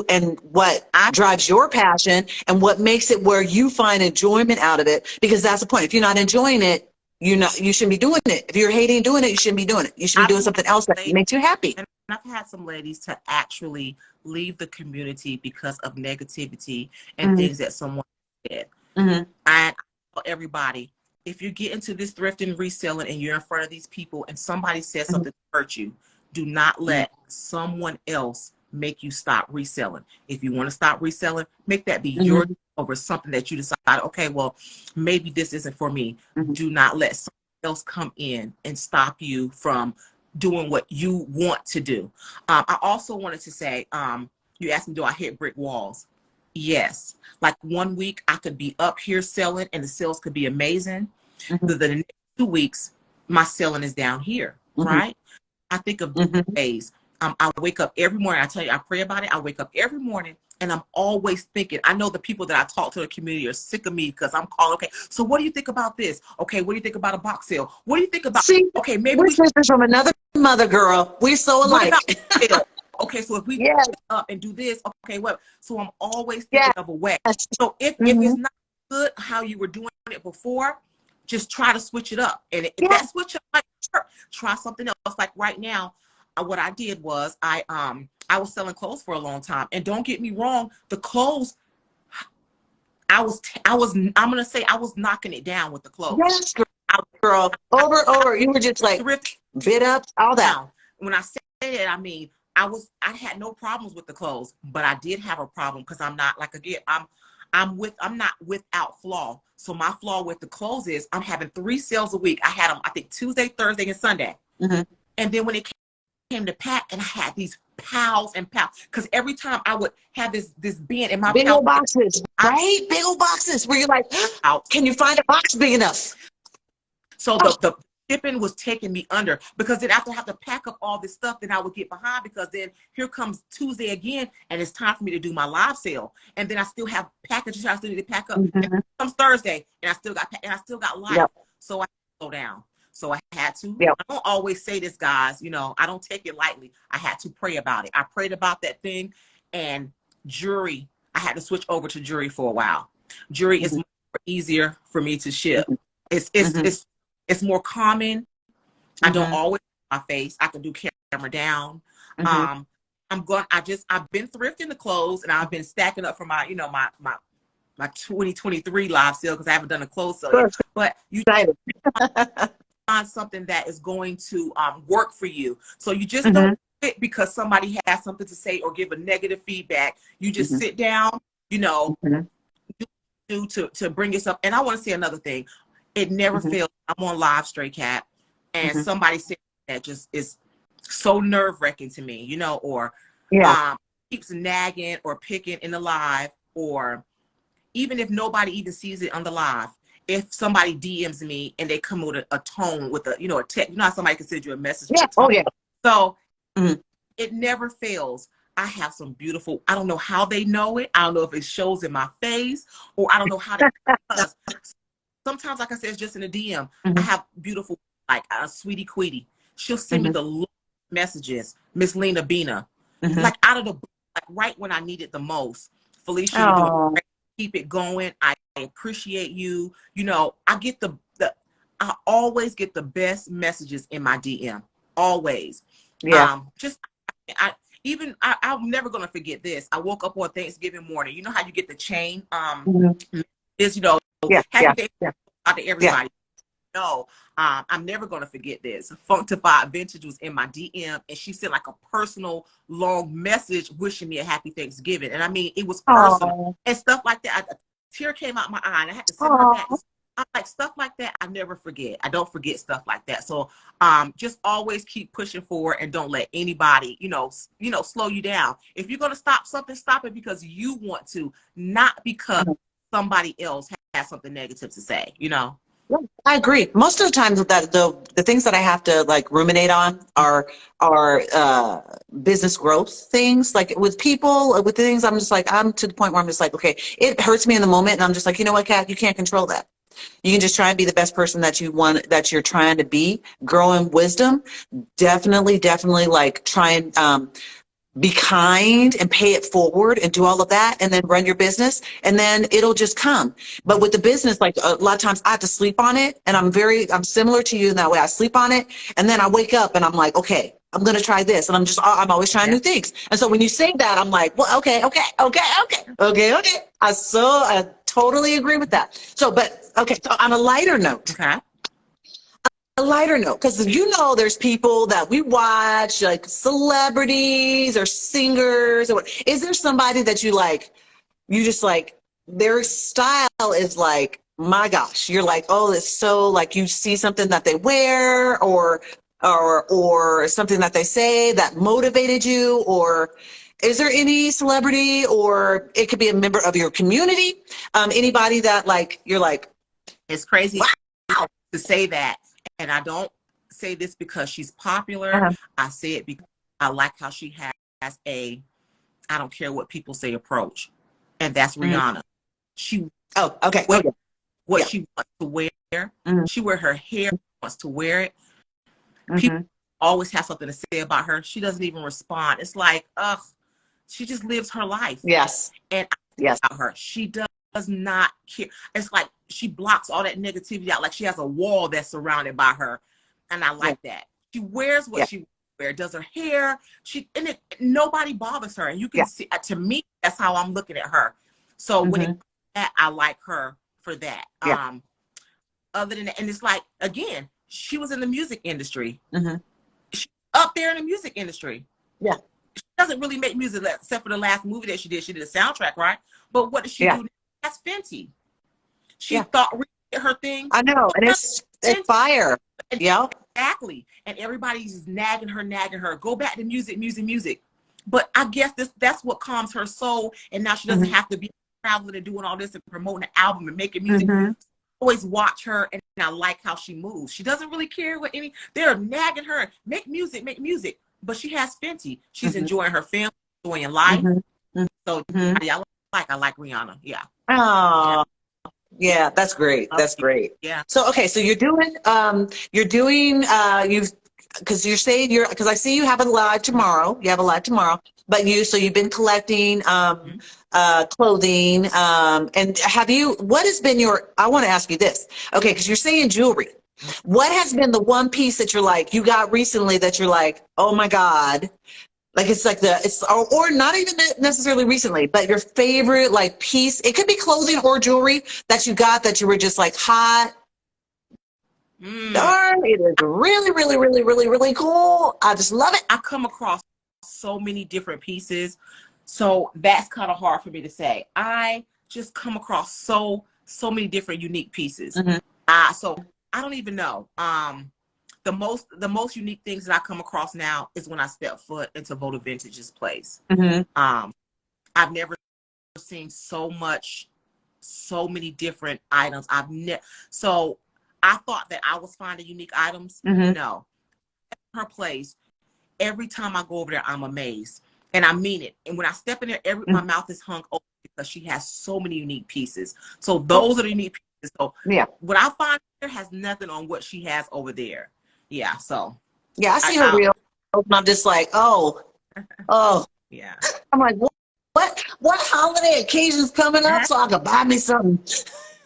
and what drives your passion and what makes it where you find enjoyment out of it, because that's the point. If you're not enjoying it, you shouldn't be doing it. If you're hating doing it, you shouldn't be doing it. You should be doing something else that makes you happy. And I've had some ladies to actually leave the community because of negativity and things that someone said. And I tell everybody, if you get into this thrifting and reselling and you're in front of these people and somebody says something to hurt you, do not let someone else make you stop reselling. If you want to stop reselling, make that be your over something that you decide, okay, well, maybe this isn't for me. Do not let someone else come in and stop you from doing what you want to do. I also wanted to say, you asked me, do I hit brick walls? Yes. Like 1 week I could be up here selling and the sales could be amazing. The next 2 weeks, my selling is down here, right? I think of days. I wake up every morning. I tell you, I pray about it. I wake up every morning and I'm always thinking. I know the people that I talk to in the community are sick of me because I'm calling, okay, so what do you think about this? Okay, what do you think about a box sale? What do you think about, okay, maybe we're sisters from another mother, girl. We're so alike. Okay, so if we up and do this, okay, what? So I'm always thinking of a way. So if it's not good how you were doing it before, just try to switch it up. And if that switch up might work, try something else. Like right now, what I did was I was selling clothes for a long time. And don't get me wrong, the clothes, I'm gonna say I was knocking it down with the clothes. Yes, girl. Over. You were just like bid up, all that. Now, when I say that, I mean I had no problems with the clothes, but I did have a problem because I'm not, like, again, I'm not without flaw. So my flaw with the clothes is I'm having 3 sales a week. I had them, I think, Tuesday, Thursday, and Sunday. And then when it came to pack, and I had these piles and piles, because every time I would have this bin in my big old boxes, right? Big old boxes where you're like, can you find a box big enough? So the shipping was taking me under, because then after I have to pack up all this stuff, then I would get behind, because then here comes Tuesday again, and it's time for me to do my live sale, and then I still have packages I still need to pack up. And it comes Thursday, and I still got live. So I slow down. So I had to. I don't always say this, guys. You know, I don't take it lightly. I had to pray about it. I prayed about that thing, and jewelry. I had to switch over to jewelry for a while. Jewelry is more easier for me to ship. It's more common. I don't always my face. I can do camera down. I've been thrifting the clothes, and I've been stacking up for my, you know, my 2023 live sale, because I haven't done a clothes sale yet. But you find something that is going to work for you. So you just don't sit because somebody has something to say or give a negative feedback. You just sit down, you know, to bring yourself. And I want to say another thing. It never fails. I'm on live, StrayKat, and somebody said that just is so nerve-wracking to me, you know, or keeps nagging or picking in the live, or even if nobody even sees it on the live, if somebody DMs me and they come with a tone, with a, you know, a text, you know how somebody can send you a message with a tone. So it never fails. I have some beautiful, I don't know how they know it. I don't know if it shows in my face, or I don't know how they sometimes, like I said, it's just in a DM. I have beautiful, like a Sweetie Queenie. She'll send me the messages. Miss Lena Bina, like out of the blue, like right when I need it the most. Felicia, you're doing great. Keep it going. I appreciate you. You know, I always get the best messages in my DM. Always. I'm never gonna forget this. I woke up on Thanksgiving morning. You know how you get the chain is, you know, happy day out to everybody. No, I'm never gonna forget this. Functified Vintage was in my DM, and she sent like a personal long message wishing me a happy Thanksgiving. And I mean, it was personal and stuff like that. A tear came out my eye, and I had to send her back. I'm like, stuff like that, I never forget. I don't forget stuff like that. So just always keep pushing forward, and don't let anybody, you know, slow you down. If you're gonna stop something, stop it because you want to, not because somebody else has something negative to say, you know. I agree. Most of the time that the things that I have to like ruminate on are business growth things. Like with people, with things, I'm to the point where I'm just like, okay, it hurts me in the moment, and I'm just like, you know what, Kat, you can't control that. You can just try and be the best person that you want, that you're trying to be, grow in wisdom. Definitely like try and be kind and pay it forward and do all of that, and then run your business, and then it'll just come. But with the business, like a lot of times I have to sleep on it, and I'm similar to you in that way. I sleep on it, and then I wake up and I'm like, okay, I'm going to try this. And I'm always trying Yeah. new things. And so when you say that, I'm like, well, okay. I totally agree with that. So, but okay. So on a lighter note, Okay. because you know there's people that we watch, like celebrities or singers, or what. Is there somebody that you like, you just like, their style is like, my gosh, you're like, oh, it's so, like, you see something that they wear, or something that they say that motivated you, or is there any celebrity, or it could be a member of your community, anybody that like, you're like, It's crazy wow. to say that. And I don't say this because she's popular. Uh-huh. I say it because I like how she has I don't care what people say approach. And that's Mhm. Rihanna. She Oh, okay. wear what Yeah. she wants to wear. Mhm. She wear her hair, wants to wear it. People Mhm. always have something to say about her. She doesn't even respond. It's like, ugh, she just lives her life. Yes. And Yes. about her, she does not care. It's like she blocks all that negativity out. Like she has a wall that's surrounded by her. And I Yeah. like that. She wears what Yeah. she wears, does her hair. Nobody bothers her. And you can Yeah. see, to me, that's how I'm looking at her. So when it Mhm. comes to that, I like her for that. Yeah. Other than that, and it's like, again, she was in the music industry. Mhm. She's up there in the music industry. Yeah. She doesn't really make music except for the last movie that she did. She did a soundtrack, right? But what does she Yeah. do? That's Fenty. She Yeah. thought her thing. I know, and it's Fenty. fire. Yeah. Exactly. And everybody's just nagging her. Go back to music. But I guess that's what calms her soul. And now she doesn't Mhm. have to be traveling and doing all this and promoting an album and making music. Mhm. Always watch her, and I like how she moves. She doesn't really care what they're nagging her, make music. But she has Fenty. She's Mhm. enjoying her family, enjoying life. Mhm. So Mhm. I like Rihanna. Yeah. Yeah. Oh, yeah, that's great. Love That's you. great. Yeah. So, okay, so you've, because you're saying because I see you have a live tomorrow. You have a live tomorrow, but so you've been collecting Mm-hmm. clothing, and what has been I want to ask you this. Okay, because you're saying jewelry. What has been the one piece that you're like, you got recently that you're like, oh my God, like or not even necessarily recently, but your favorite like piece, it could be clothing or jewelry that you got that you were just like, hot Mm. darn, it is really cool. I just love it. I come across so many different pieces, so that's kind of hard for me to say. I just come across so many different unique pieces. Mhm. So I don't even know. The most unique things that I come across now is when I step foot into Votive Vintage's place. Mhm. I've never seen so many different items. So I thought that I was finding unique items. Mhm. No, her place. Every time I go over there, I'm amazed, and I mean it. And when I step in there, my Mhm. mouth is hung open because she has so many unique pieces. So those are the unique pieces. So Yeah. what I find here has nothing on what she has over there. Yeah. So Yeah, I I, see her I reel, and I'm just like, oh. yeah. I'm like, what holiday occasion's coming up so I can buy me something?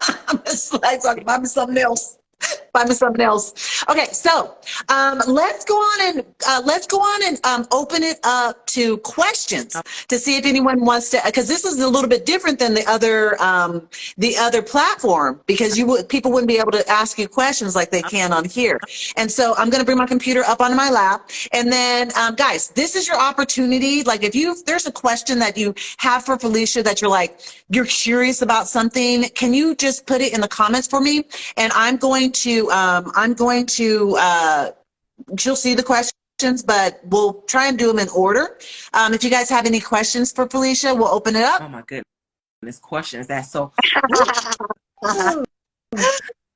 I'm just like, so I can buy me something else. Find me something else. Okay, so let's go on and open it up to questions to see if anyone wants to, because this is a little bit different than the other platform, because people wouldn't be able to ask you questions like they can on here. And so I'm going to bring my computer up onto my lap, and then guys, this is your opportunity. Like if there's a question that you have for Felicia that you're curious about something, can you just put it in the comments for me? And she'll see the questions, but we'll try and do them in order. If you guys have any questions for Felicia, we'll open it Oh up. my goodness, questions. That's so.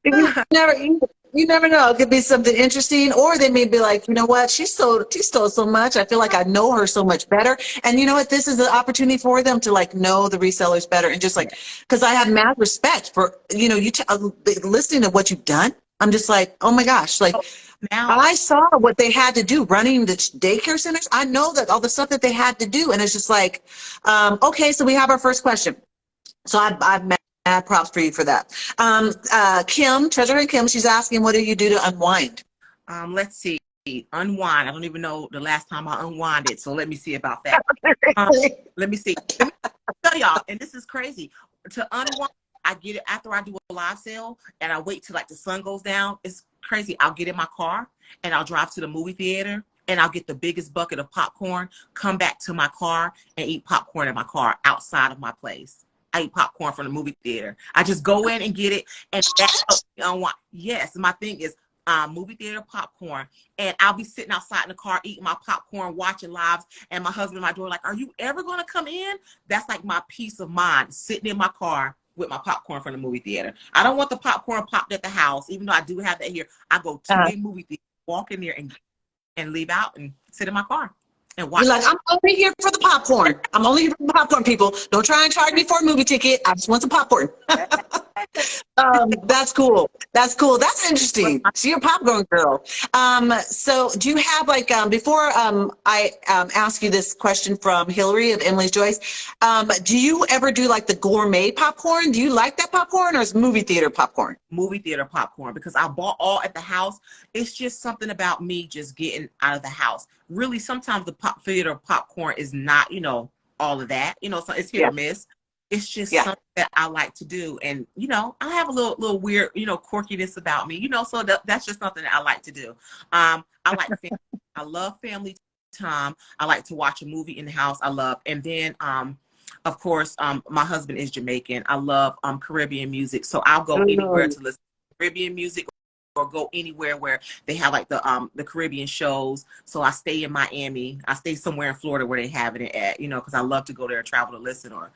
You never know. It could be something interesting, or they may be like, you know what, she stole so much. I feel like I know her so much better. And you know what? This is the opportunity for them to like know the resellers better and just Yeah. like, because I have mad respect for listening to what you've done. I'm just like, oh my gosh, like So now, I saw what they had to do running the daycare centers. I know that all the stuff that they had to do, and it's just like, okay, so we have our first question. So I've mad props for you for that. Kim, Treasure and Kim, she's asking, what do you do to unwind? let's see. Unwind. I don't even know the last time I unwinded. So let me see about that. Um, let me see. Let me tell y'all, and this is crazy. To unwind, I get it after I do a live sale and I wait till like the sun goes down. It's crazy. I'll get in my car and I'll drive to the movie theater and I'll get the biggest bucket of popcorn, come back to my car and eat popcorn in my car outside of my place. I eat popcorn from the movie theater. I just go in and get it, and that helps me unwind. Yes, my thing is movie theater popcorn, and I'll be sitting outside in the car eating my popcorn, watching lives, and my husband and my daughter like, "Are you ever gonna come in?" That's like my peace of mind, sitting in my car with my popcorn from the movie theater. I don't want the popcorn popped at the house, even though I do have that here. I go to a movie theater, walk in there, and leave out and sit in my car and watch. You're like, I'm only here for the popcorn. I'm only here for the popcorn, people. Don't try and charge me for a movie ticket. I just want some popcorn. That's cool. That's cool. That's interesting. So you're a popcorn girl. So do you have like before I ask you this question from Hillary of Emily's Joyce, do you ever do like the gourmet popcorn? Do you like that popcorn, or is movie theater popcorn? Movie theater popcorn, because I bought all at the house. It's just something about me just getting out of the house. Really, sometimes the pop theater popcorn is not, all of that. So it's hit Yeah. or miss. It's just Yeah. something that I like to do, and I have a little weird, quirkiness about me. So that's just something that I like to do. I like family. I love family time. I like to watch a movie in the house. And then of course, my husband is Jamaican. I love Caribbean music, so I'll go anywhere to listen to Caribbean music or go anywhere where they have like the Caribbean shows. So I stay in Miami. I stay somewhere in Florida where they have it at, because I love to go there and travel to listen or,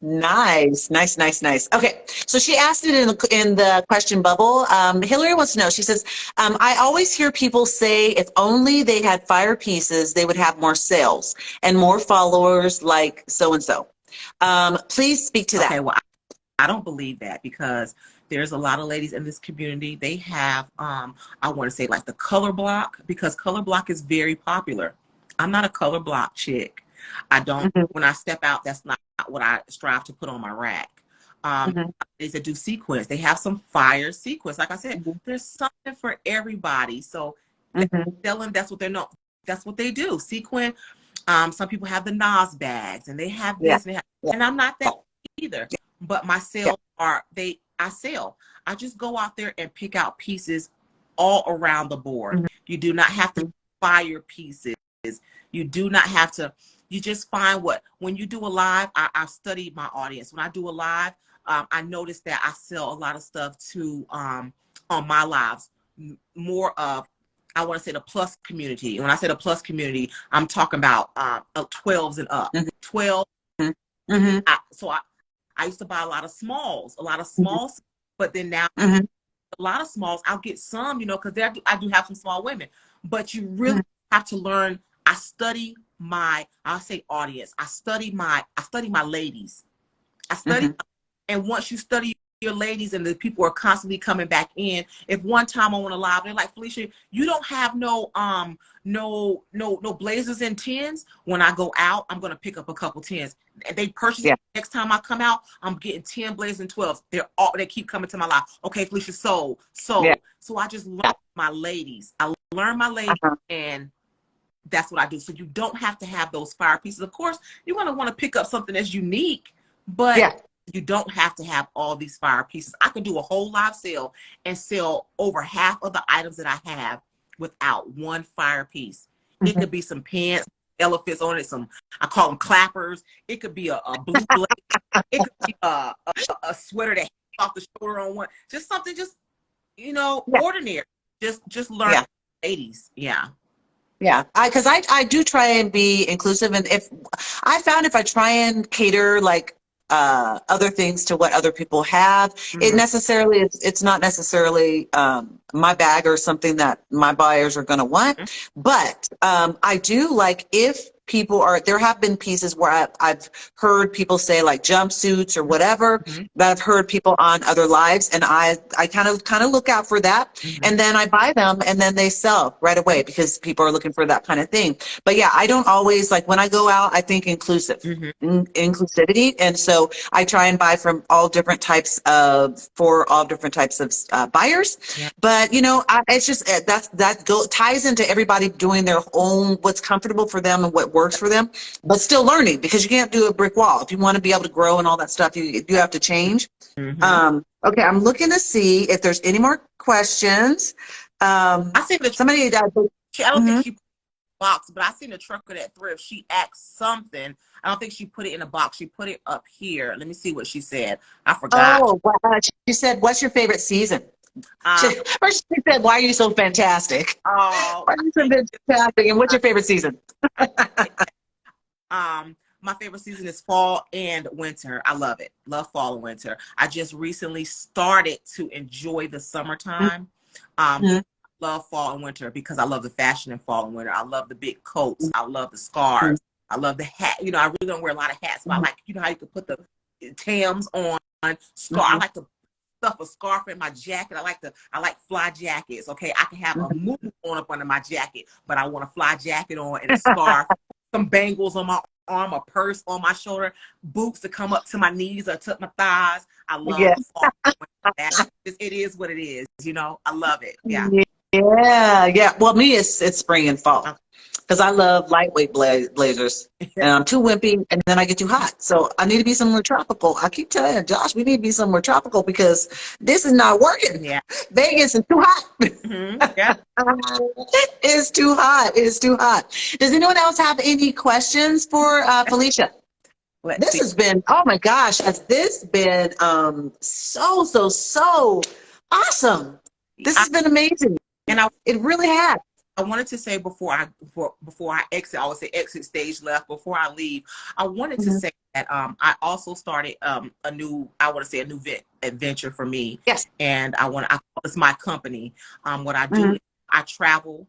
Nice, nice. Okay, so she asked it in the question bubble. Hillary wants to know. She says, "I always hear people say if only they had fire pieces, they would have more sales and more followers, like so and so." Please speak to okay, that. well, I don't believe that, because there's a lot of ladies in this community. They have, I want to say like the color block, because color block is very popular. I'm not a color block chick. I don't, Hmm. when I step out, that's not what I strive to put on my rack. Hmm. Is to do sequence. They have some fire sequence. Like I said, Hmm. there's something for everybody. So Hmm. selling, that's what they're known. That's what they do. Sequin. Some people have the Nas bags, and they have Yeah, this, and, yeah, and I'm not that either. But my yeah. sales I sell. I just go out there and pick out pieces all around the board. Hmm. You do not have to fire pieces. You do not have to. You just find when you do a live, I study my audience. When I do a live, I notice that I sell a lot of stuff to on my lives, more of, I want to say, the plus community. And when I say the plus community, I'm talking about 12s and up. Hmm. 12. Hmm. I used to buy a lot of smalls, but then now Hmm. a lot of smalls, I'll get some, because I do have some small women. But you really Hmm. have to learn. I study I'll say audience. I study my ladies. I study, Hmm. and once you study your ladies and the people are constantly coming back in, if one time I want to live, they're like, "Felicia, you don't have no blazers and tens." When I go out, I'm gonna pick up a couple tens. And they purchase Yeah, next time I come out, I'm getting 10 blazers and 12s. They keep coming to my life. Okay, Felicia, sold. yeah. So I just learn my ladies. I learn my ladies, Uh-huh. and that's what I do. So you don't have to have those fire pieces. Of course, you're gonna want to pick up something that's unique, but Yeah. you don't have to have all these fire pieces. I can do a whole live sale and sell over half of the items that I have without one fire piece. It Hmm. could be some pants, elephants on it, I call them clappers. It could be a blue blazer. It could be a sweater that hangs off the shoulder on one. Just something, Yeah. ordinary. Just learn, Yeah. ladies. Yeah. Yeah, I do try and be inclusive, and if I found if I try and cater like other things to what other people have. It necessarily, it's not necessarily my bag or something that my buyers are going to want. But I do like if people are, there have been pieces where I've heard people say like jumpsuits or whatever, that I've heard people on other lives, and I kind of look out for that, and then I buy them, and then they sell right away because people are looking for that kind of thing. But yeah, I don't always, like when I go out, I think inclusivity, and so I try and buy from all different types of, for all different types of buyers. But you know, it's just ties into everybody doing their own, what's comfortable for them and what works for them, but still learning, because you can't do a brick wall. If you want to be able to grow and all that stuff, you have to change. Okay, I'm looking to see if there's any more questions. I see the Somebody, I don't think she put it in a box, but I seen the trucker at thrift. She asked something. I don't think she put it in a box. She put it up here. Let me see what she said. I forgot. oh, she said, "What's your favorite season?" First, she said, "Why are you so fantastic?" Oh, Why are you so fantastic? And what's your favorite season? My favorite season is fall and winter. I love it. Love fall and winter. I just recently started to enjoy the summertime. Love fall and winter because I love the fashion in fall and winter. I love the big coats. I love the scarves. I love the hat. You know, I really don't wear a lot of hats, but I like, you know, how you could put the Tams on, scarf. I like to stuff a scarf in my jacket. I like fly jackets. Okay, I can have a move on up under my jacket, but I want a fly jacket on and a scarf, some bangles on my arm, a purse on my shoulder, boots to come up to my knees or to my thighs. I love fall. It is what it is. You know, I love it. Yeah. Yeah. Well, me, it's spring and fall, because I love lightweight blazers, and I'm too wimpy, and then I get too hot. So I need to be somewhere tropical. I keep telling you, Josh, we need to be somewhere tropical because this is not working. Yeah. Vegas is too hot. Yeah. It is too hot. It is too hot. Does anyone else have any questions for Felicia? This has been, oh my gosh, has this been so awesome. This has been amazing. And it really has. I wanted to say before I exit, I always say exit stage left. Before I leave, I wanted to say that I also started a new adventure for me. Yes. And it's my company. What I do, I travel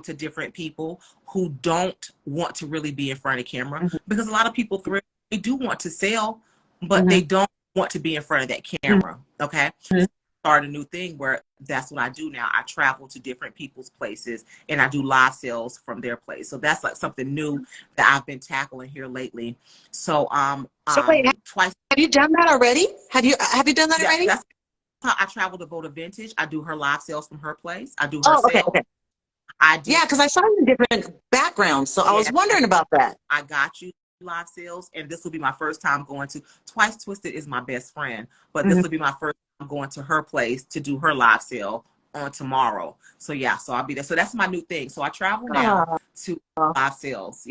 to different people who don't want to really be in front of camera, because a lot of people they do want to sell, but they don't want to be in front of that camera. Okay. Start a new thing where that's what I do now. I travel to different people's places and I do live sales from their place. So that's like something new that I've been tackling here lately. So wait, twice. Have you done that already? Have you done that already? That's how I travel to Voda Vintage. I do her live sales from her place. I do her sales. Okay. I do. Yeah, because I saw you in different backgrounds, so I was wondering about that. I got you live sales, and this will be my first time going to Twice Twisted is my best friend, but this will be my first time going to her place to do her live sale on tomorrow. So yeah, so I'll be there. So that's my new thing. So I travel now to live sales,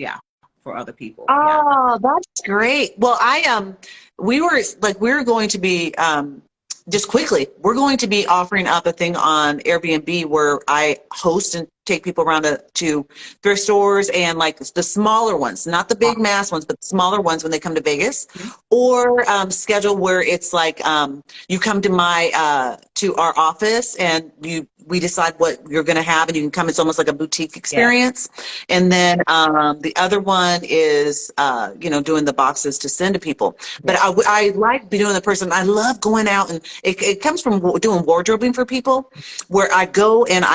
for other people. That's great. Well, we were going to be just quickly, we're going to be offering up a thing on Airbnb where I host and take people around to thrift stores, and like the smaller ones, not the big mass ones, but the smaller ones when they come to Vegas, or schedule where it's like you come to to our office and we decide what you're going to have, and you can come. It's almost like a boutique experience. And then the other one is doing the boxes to send to people. But I like doing the person. I love going out, and it comes from doing wardrobing for people, where I go and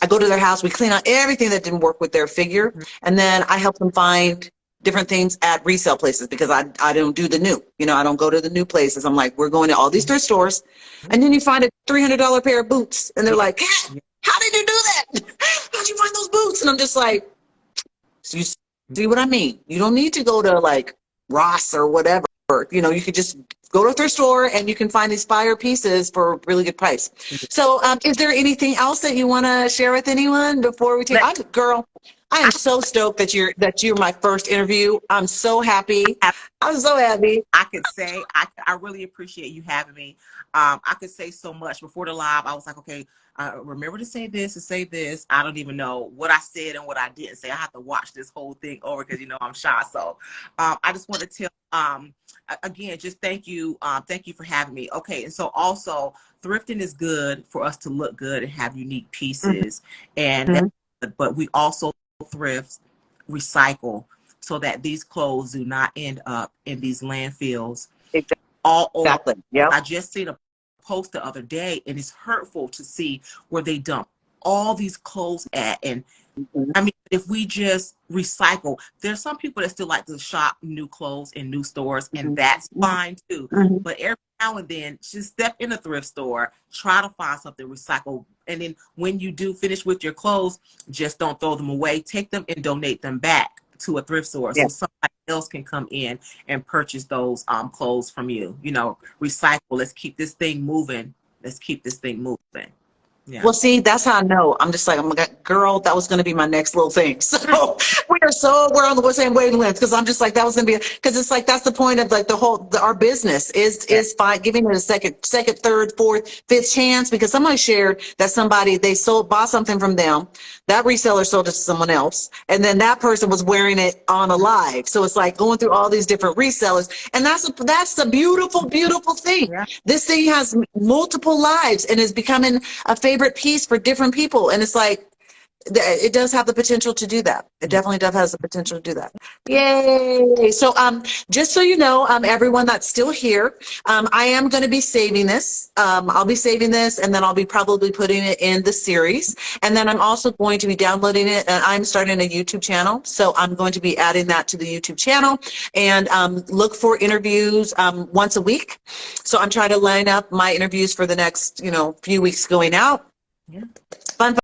I go to their house, we clean out everything that didn't work with their figure, and then I help them find different things at resale places, because I don't do the new. I don't go to the new places. I'm like, we're going to all these thrift stores, and then you find a $300 pair of boots, and they're like, how did you do that? How'd you find those boots? And I'm just like, so you see what I mean? You don't need to go to like Ross or whatever. You could just go to a thrift store and you can find these fire pieces for a really good price. So is there anything else that you want to share with anyone before we take girl? I am so stoked that you're my first interview. I'm so happy. I'm so happy. I could say I really appreciate you having me. I could say so much. Before the live, I was like, okay, remember to say this and say this. I don't even know what I said and what I didn't say. I have to watch this whole thing over because I'm shy. So I just want to tell Again, just thank you. Thank you for having me. Okay. And so also thrifting is good for us to look good and have unique pieces. And Mm-hmm. but we also thrift, recycle so that these clothes do not end up in these landfills all over. Exactly. Yep. I just seen a post the other day, and it's hurtful to see where they dump all these clothes at. And Mm-hmm. I mean, if we just recycle, there's some people that still like to shop new clothes in new stores, and that's fine too. Mm-hmm. But every now and then, just step in a thrift store, try to find something recycled. And then when you do finish with your clothes, just don't throw them away. Take them and donate them back to a thrift store Yeah. so somebody else can come in and purchase those clothes from you. You know, recycle. Let's keep this thing moving. Let's keep this thing moving. Yeah. Well, see, that's how I know. I'm just like, I'm like, girl, that was going to be my next little thing. So we're on the same wavelength, because I'm just like, that was going to be, because it's like, that's the point of like our business is by giving it a second, third, fourth, fifth chance, because somebody shared that they bought something from them, that reseller sold it to someone else, and then that person was wearing it on a live. So it's like going through all these different resellers, and that's the beautiful, beautiful thing. Yeah. This thing has multiple lives and is becoming a favorite piece for different people, and it's like it does have the potential to do that. It definitely does has the potential to do that. Yay! So just so you know, everyone that's still here, I am going to be saving this. I'll be saving this, and then I'll be probably putting it in the series, and then I'm also going to be downloading it, and I'm starting a YouTube channel, so I'm going to be adding that to the YouTube channel, and look for interviews once a week. So I'm trying to line up my interviews for the next few weeks going out. Yeah. Fun.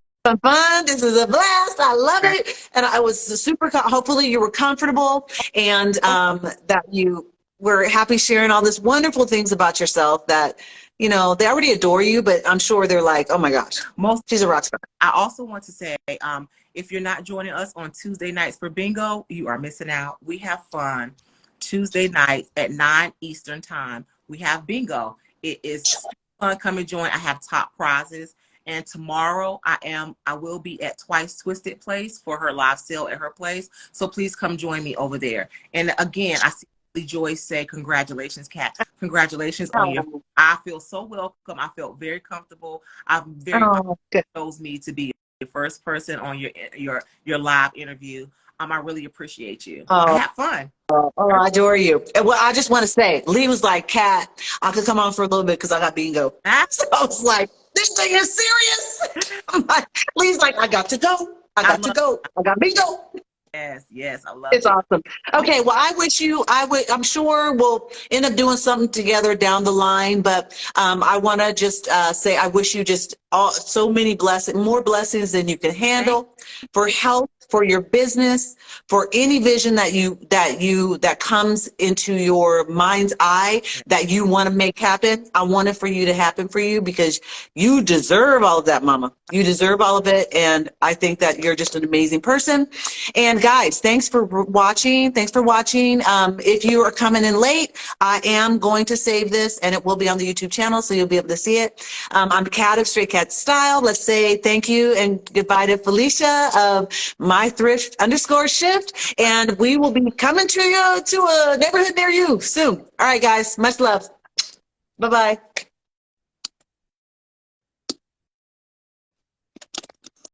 This is a blast. I love it. And I was super, hopefully you were comfortable, and that you were happy sharing all this wonderful things about yourself that, they already adore you, but I'm sure they're like, oh my gosh, she's a rock star. I also want to say, if you're not joining us on Tuesday nights for bingo, you are missing out. We have fun Tuesday nights at 9 Eastern time. We have bingo. It is fun. Come and join. I have top prizes. And tomorrow I will be at Twice Twisted Place for her live sale at her place. So please come join me over there. And again, I see Joy say, congratulations, Kat. Congratulations on your, I feel so welcome. I felt very comfortable. I'm very chose me to be the first person on your live interview. I really appreciate you. I had fun. Oh, I adore you. Well, I just want to say, Lee was like, Kat, I could come on for a little bit because I got bingo. So I was like, this thing is serious. I'm like, Lee's like, I got to go. I got bingo. Yes, I love it. It's awesome. Okay, well, I'm sure we'll end up doing something together down the line, but I want to just say I wish you just so many more blessings than you can handle, for health, for your business, for any vision that comes into your mind's eye that you want to make happen. I want it for you to happen for you, because you deserve all of that, mama. You deserve all of it, and I think that you're just an amazing person. And guys, thanks for watching. If you are coming in late, I am going to save this, and it will be on the YouTube channel, so you'll be able to see it. I'm Kat of StrayKatStyle. Let's say thank you and goodbye to Felicia of My Thrift _Shift, and we will be coming to a neighborhood near you soon. All right, guys, much love. Bye-bye.